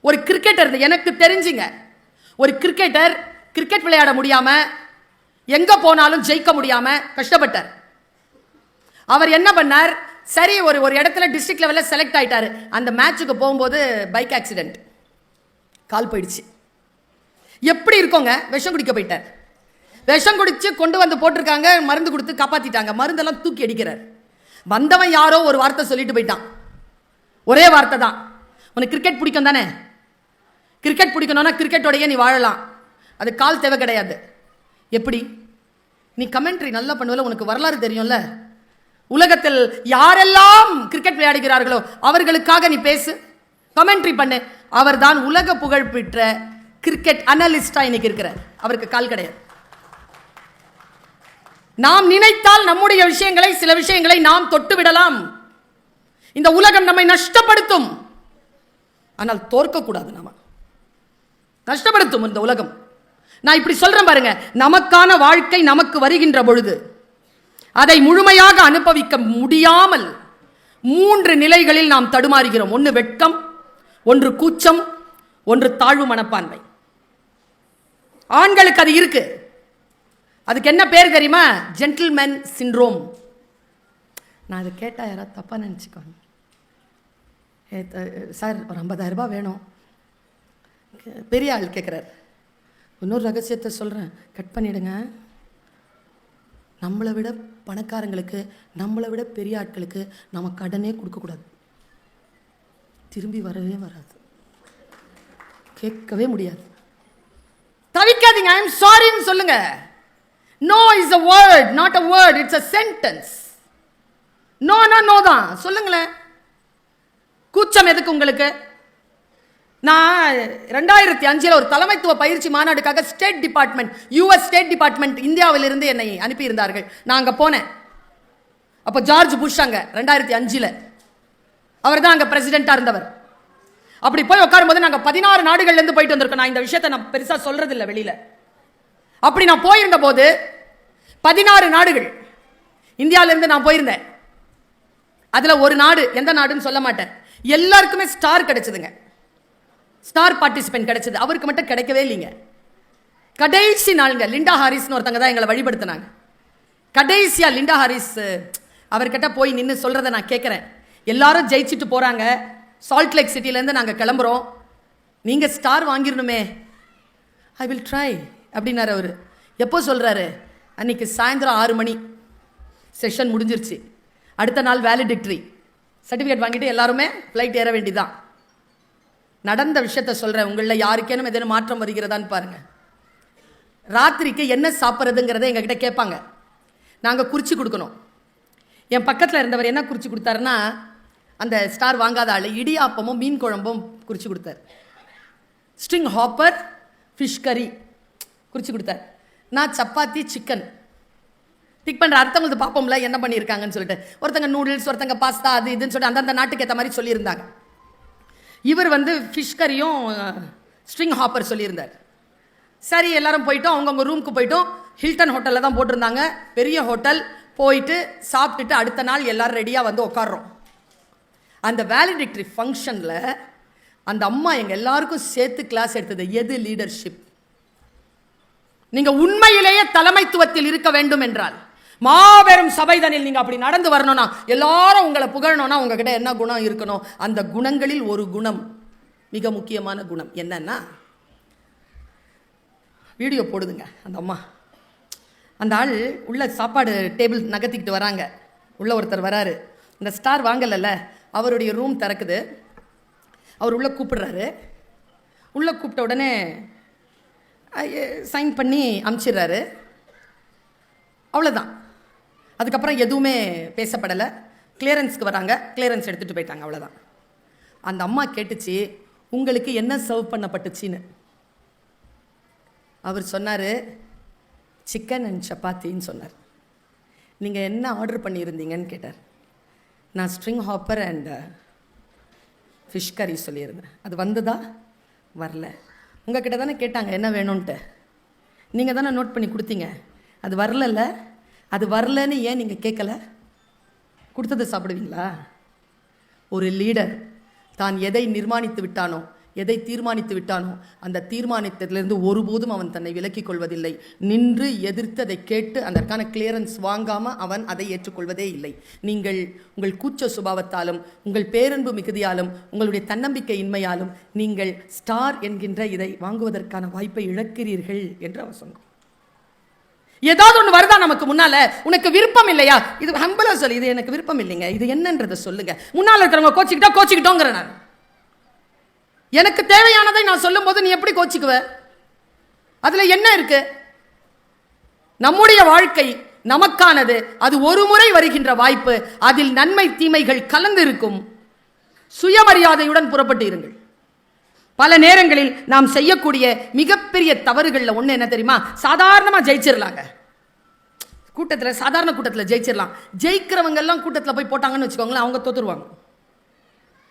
ஒரு கிரிக்கெட்டர் எனக்கு தெரிஞ்சுங்க, ஒரு கிரிக்கெட்டர் கிரிக்கெட் விளையாட முடியாம எங்க போனாலும் ஜெயிக்க முடியாம கஷ்டப்பட்டார். அவர் என்ன பண்ணார், சரி ஒரு இடத்துல டிஸ்ட்ரிக்ட் லெவல்ல செலக்ட் ஆயிட்டாரு. அந்த மேட்சுக்கு போகும்போது பைக் ஆக்சிடென்ட், கால் போயிடுச்சு. எப்படி இருக்கோங்க, விஷம் குடிக்க போயிட்டார். விஷம் குடிச்சு கொண்டு வந்து போட்டிருக்காங்க, மருந்து கொடுத்து காப்பாத்திட்டாங்க. மருந்தெல்லாம் தூக்கி அடிக்கிறார். வந்தவன் யாரோ ஒரு வார்த்தை சொல்லிட்டு போயிட்டான், ஒரே வார்த்தை தான், உனக்கு கிரிக்கெட் பிடிக்கும் தானே, கிரிக்கெட் பிடிக்கணும்னா கிரிக்கெட்டோடையே நீ வாழலாம், அது கால் தேவை கிடையாது. எப்படி நீ கமெண்ட்ரி நல்லா பண்ணுவல, உனக்கு வரலாறு தெரியும்ல, உலகத்தில் யாரெல்லாம் கிரிக்கெட் விளையாடுகிறார்களோ அவர்களுக்காக நீ பேசு, கமெண்ட்ரி பண்ணு. அவர் தான் உலக புகழ் பெற்ற கிரிக்கெட் அனலிஸ்டா இன்னைக்கு இருக்கிறார். அவருக்கு கால் கிடையாது. நாம் நினைத்தால் நம்முடைய விஷயங்களை, சில விஷயங்களை நாம் தொட்டு விடலாம். இந்த உலகம் நம்மை நஷ்டப்படுத்தும், ஆனால் தோற்க கூடாது. நாம நஷ்டப்படுத்தும் இந்த உலகம். நான் இப்படி சொல்றேன் பாருங்க, நமக்கான வாழ்க்கை நமக்கு வருகின்ற பொழுது அதை முழுமையாக அனுபவிக்க முடியாமல் 3 நிலைகளில் நாம் தடுமாறுகிறோம். 1 வெட்கம், 1 கூச்சம், 1 தாழ்வு மனப்பான்மை. ஆண்களுக்கு அது இருக்கு. அதுக்கு என்ன பேர் தெரியுமா? Gentleman syndrome. நான் அதை கேட்டா யாராவது தப்பா நினைச்சுக்கோங்க. சார் ஒரு 50,000 ரூபாய் வேணும். பெரிய ஆள் கேட்குறார். இன்னொரு ரகசியத்தை சொல்கிறேன், கட் பண்ணிடுங்க. நம்மளை விட பணக்காரங்களுக்கு, நம்மளை விட பெரிய ஆட்களுக்கு நம்ம கடனே கொடுக்கக்கூடாது. திரும்பி வரவே வராது, கேட்கவே முடியாது. தவிக்காதீங்க, ஐ எம் சாரின்னு சொல்லுங்க. No is a word, not a word, it's a sentence. No தான் சொல்லுங்களேன். கூச்சம் எதுக்கு உங்களுக்கு? நான் 2005 ஒரு தலைமைத்துவ பயிற்சி மாநாடுக்காக state department, US state department இந்தியாவிலிருந்து என்னை அனுப்பியிருந்தார்கள். நான் அங்கே போனேன். அப்போ ஜார்ஜ் புஷ் அங்கே 2005 அவர் தான் அங்கே பிரசிடென்ட்டாக இருந்தவர். அப்படி போய் உட்காரும்போது நாங்கள் 16 நாடுகள்லேருந்து போயிட்டு வந்திருக்கோம். நான் இந்த விஷயத்தை நான் பெருசாக சொல்றது இல்லை வெளியில். அப்படி நான் போயிருந்த போது 16 நாடுகள் இந்தியாவிலேருந்து நான் போயிருந்தேன். அதில் ஒரு நாடு, எந்த நாடுன்னு சொல்ல மாட்டேன், எல்லாருக்குமே ஸ்டார் கிடைச்சதுங்க. ஸ்டார் பார்ட்டிசிபென்ட் கிடைச்சது. அவருக்கு மட்டும் கிடைக்கவே இல்லைங்க. கடைசி நாளுங்க லிண்டா ஹாரிஸ்னு ஒருத்தங்க தான் எங்களை வழிபடுத்தினாங்க. கடைசியா லிண்டா ஹாரிஸ் அவர்கிட்ட போய் நின்று சொல்றதை நான் கேட்குறேன். எல்லாரும் ஜெயிச்சுட்டு போறாங்க, சால்ட் லேக் சிட்டிலேருந்து நாங்கள் கிளம்புறோம், நீங்கள் ஸ்டார் வாங்கிடணுமே. ஐ வில் ட்ரை அப்படின்னாரு அவர். எப்போ சொல்கிறாரு? அன்னைக்கு சாயந்தரம் 6 மணி செஷன் முடிஞ்சிருச்சு. அடுத்த நாள் வேலிடிக்டரி சர்டிஃபிகேட் வாங்கிட்டு எல்லாருமே ஃப்ளைட் ஏற வேண்டிதான். நடந்த விஷயத்த சொல்கிறேன், உங்களில் யாருக்கேனும் எதேனும் மாற்றம் வருகிறதான்னு பாருங்கள். ராத்திரிக்கு என்ன சாப்பிட்றதுங்கிறத எங்ககிட்ட கேட்பாங்க. நாங்கள் குறித்து கொடுக்கணும். என் பக்கத்தில் இருந்தவர் என்ன குறித்து கொடுத்தாருன்னா, அந்த ஸ்டார் வாங்காத ஆள் இடியாப்பமும் மீன் குழம்பும் குறித்து கொடுத்தார். ஸ்ட்ரிங் ஹாப்பர் ஃபிஷ் கறி குறித்து கொடுத்தார். நான் சப்பாத்தி சிக்கன் டிக் பண்ணுற. அடுத்தவங்களுக்கு பார்ப்போம்ல என்ன பண்ணியிருக்காங்கன்னு சொல்லிட்டு. ஒருத்தங்க நூடுல்ஸ், ஒருத்தங்க பாஸ்தா, அது இதுன்னு சொல்லிட்டு அந்தந்த நாட்டுக்கு ஏற்ற மாதிரி சொல்லியிருந்தாங்க. இவர் ஃபிஷ் கறியும் ஸ்ட்ரிங் ஹாப்பர் சொல்லியிருந்தார். சரி, எல்லாரும் போயிட்டோம், அவங்கவுங்க ரூமுக்கு போயிட்டோம். ஹில்டன் ஹோட்டலில் தான் போட்டிருந்தாங்க, பெரிய ஹோட்டல். போயிட்டு சாப்பிட்டுட்டு அடுத்த நாள் எல்லாரும் ரெடியாக வந்து உட்காடுறோம். அந்த வேலிடிக்டரி ஃபங்க்ஷனில் அந்த அம்மா எங்கள் எல்லாருக்கும் சேர்த்து கிளாஸ் எடுத்தது. எது லீடர்ஷிப்? நீங்கள் உண்மையிலேயே தலைமைத்துவத்தில் இருக்க வேண்டும் என்றால், மாபெரும் சபைதனில் நீங்க அப்படி நடந்து வரணும்னா, எல்லாரும் உங்களை புகழணும்னா, உங்ககிட்ட என்ன குணம் இருக்கணும்? அந்த குணங்களில் ஒரு குணம், மிக முக்கியமான குணம் என்னன்னா, வீடியோ போடுதுங்க அந்த அம்மா. அந்த ஆள் உள்ள சாப்பாடு டேபிள் நகர்த்திக்கிட்டு வராங்க. உள்ள ஒருத்தர் வராரு, இந்த ஸ்டார் வாங்கலைல்ல, அவருடைய ரூம் திறக்குது. அவர் உள்ள கூப்பிடுறாரு. உள்ள கூப்பிட்ட உடனே சைன் பண்ணி அனுப்பிச்சிடுறாரு. அவ்வளோதான். அதுக்கப்புறம் எதுவுமே பேசப்படலை. கிளியரன்ஸ்க்கு வராங்க, கிளியரன்ஸ் எடுத்துகிட்டு போயிட்டாங்க. அவ்வளோதான். அந்த அம்மா கேட்டுச்சு, உங்களுக்கு என்ன சர்வ் பண்ணப்பட்டுச்சின்னு. அவர் சொன்னார், சிக்கன் அண்ட் சப்பாத்தின்னு சொன்னார். நீங்கள் என்ன ஆர்டர் பண்ணியிருந்தீங்கன்னு கேட்டார். நான் ஸ்ட்ரிங் ஹாப்பர் அண்ட் ஃபிஷ் கறி சொல்லியிருந்தேன். அது வந்ததா? வரல. உங்கள் கிட்ட தானே கேட்டாங்க என்ன வேணும்ன்ட்டு, நீங்கள் தானே நோட் பண்ணி கொடுத்தீங்க. அது வரலல்ல, அது வரலன்னு ஏன் நீங்கள் கேட்கல? கொடுத்ததை சாப்பிடுவீங்களா? ஒரு லீடர் தான் எதை நிர்மாணித்து விட்டானோ, எதை தீர்மானித்து விட்டானோ, அந்த தீர்மானித்ததிலிருந்து ஒருபோதும் அவன் தன்னை விலக்கிக் கொள்வதில்லை. நின்று எதிர்த்து அதை கேட்டு அதற்கான கிளியரன்ஸ் வாங்காமல் அவன் அதை ஏற்றுக்கொள்வதே இல்லை. நீங்கள் உங்கள் கூச்ச சுபாவத்தாலும், உங்கள் பேரன்பு மிகுதியாலும், உங்களுடைய தன்னம்பிக்கை இன்மையாலும் நீங்கள் ஸ்டார் என்கின்ற இதை வாங்குவதற்கான வாய்ப்பை இழக்கிறீர்கள் என்று அவர் சொன்னார். ஏதாவது ஒன்று வருதா நமக்கு முன்னால, உனக்கு விருப்பம் இல்லையா? இது ஹம்பலா சொல்லி, இது எனக்கு விருப்பம் இல்லைங்க, இது என்னன்றதை சொல்லுங்க. முன்னால் இருக்கிறவங்க கோச்சிக்கிட்டோங்கிற நான், எனக்கு தேவையானதை நான் சொல்லும் போது நீ எப்படி கோச்சிக்குவ? அதுல என்ன இருக்கு? நம்முடைய வாழ்க்கை நமக்கானது. அது ஒரு முறை வருகின்ற வாய்ப்பு. அதில் நன்மை தீமைகள் கலந்து இருக்கும். சுயமரியாதையுடன் புறப்பட்டு இருங்கள். பல நேரங்களில் நாம் செய்யக்கூடிய மிகப்பெரிய தவறுகளில் ஒன்று என்ன தெரியுமா? சாதாரணமாக ஜெயிச்சிடலாங்க கூட்டத்தில், சாதாரண கூட்டத்தில் ஜெயிச்சிடலாம். ஜெயிக்கிறவங்க எல்லாம் கூட்டத்தில் போய் போட்டாங்கன்னு வச்சுக்கோங்களேன், அவங்க தோத்துருவாங்க.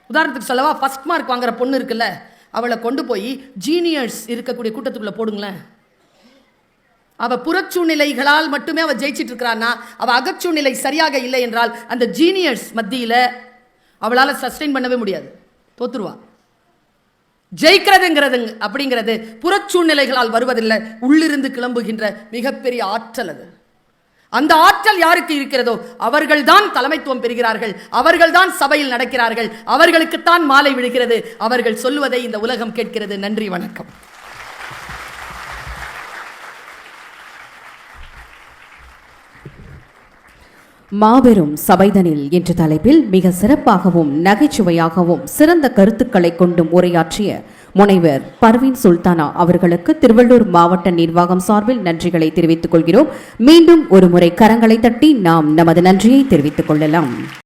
உதாரணத்துக்கு சொல்லவா, ஃபர்ஸ்ட் மார்க் வாங்குற பொண்ணு இருக்குல்ல, அவளை கொண்டு போய் ஜீனியர்ஸ் இருக்கக்கூடிய கூட்டத்துக்குள்ள போடுங்களேன். அவள் புறச்சூழ்நிலைகளால் மட்டுமே அவள் ஜெயிச்சிட்டு இருக்கிறான்னா, அவள் அகச்சூழ்நிலை சரியாக இல்லை என்றால் அந்த ஜீனியர்ஸ் மத்தியில் அவளால் சஸ்டெயின் பண்ணவே முடியாது, தோத்துருவா. ஜெயிக்கிறதுங்கிறது அப்படிங்கிறது புறச்சூழ்நிலைகளால் வருவதில்லை, உள்ளிருந்து கிளம்புகின்ற மிகப்பெரிய ஆற்றல். அது அந்த ஆற்றல் யாருக்கு இருக்கிறதோ அவர்கள்தான் தலைமைத்துவம் பெறுகிறார்கள், அவர்கள்தான் சபையில் நடக்கிறார்கள், அவர்களுக்குத்தான் மாலை விழுகிறது, அவர்கள் சொல்லுவதை இந்த உலகம் கேட்கிறது. நன்றி, வணக்கம். மாபெரும் சபைதனில் என்ற தலைப்பில் மிக சிறப்பாகவும் நகைச்சுவையாகவும் சிறந்த கருத்துக்களை கொண்டும் உரையாற்றிய முனைவர் பர்வீன் சுல்தானா அவர்களுக்கு திருவள்ளூர் மாவட்ட நிர்வாகம் சார்பில் நன்றிகளை தெரிவித்துக் கொள்கிறோம். மீண்டும் ஒரு முறை கரங்களை தட்டி நாம் நமது நன்றியை தெரிவித்துக் கொள்ளலாம்.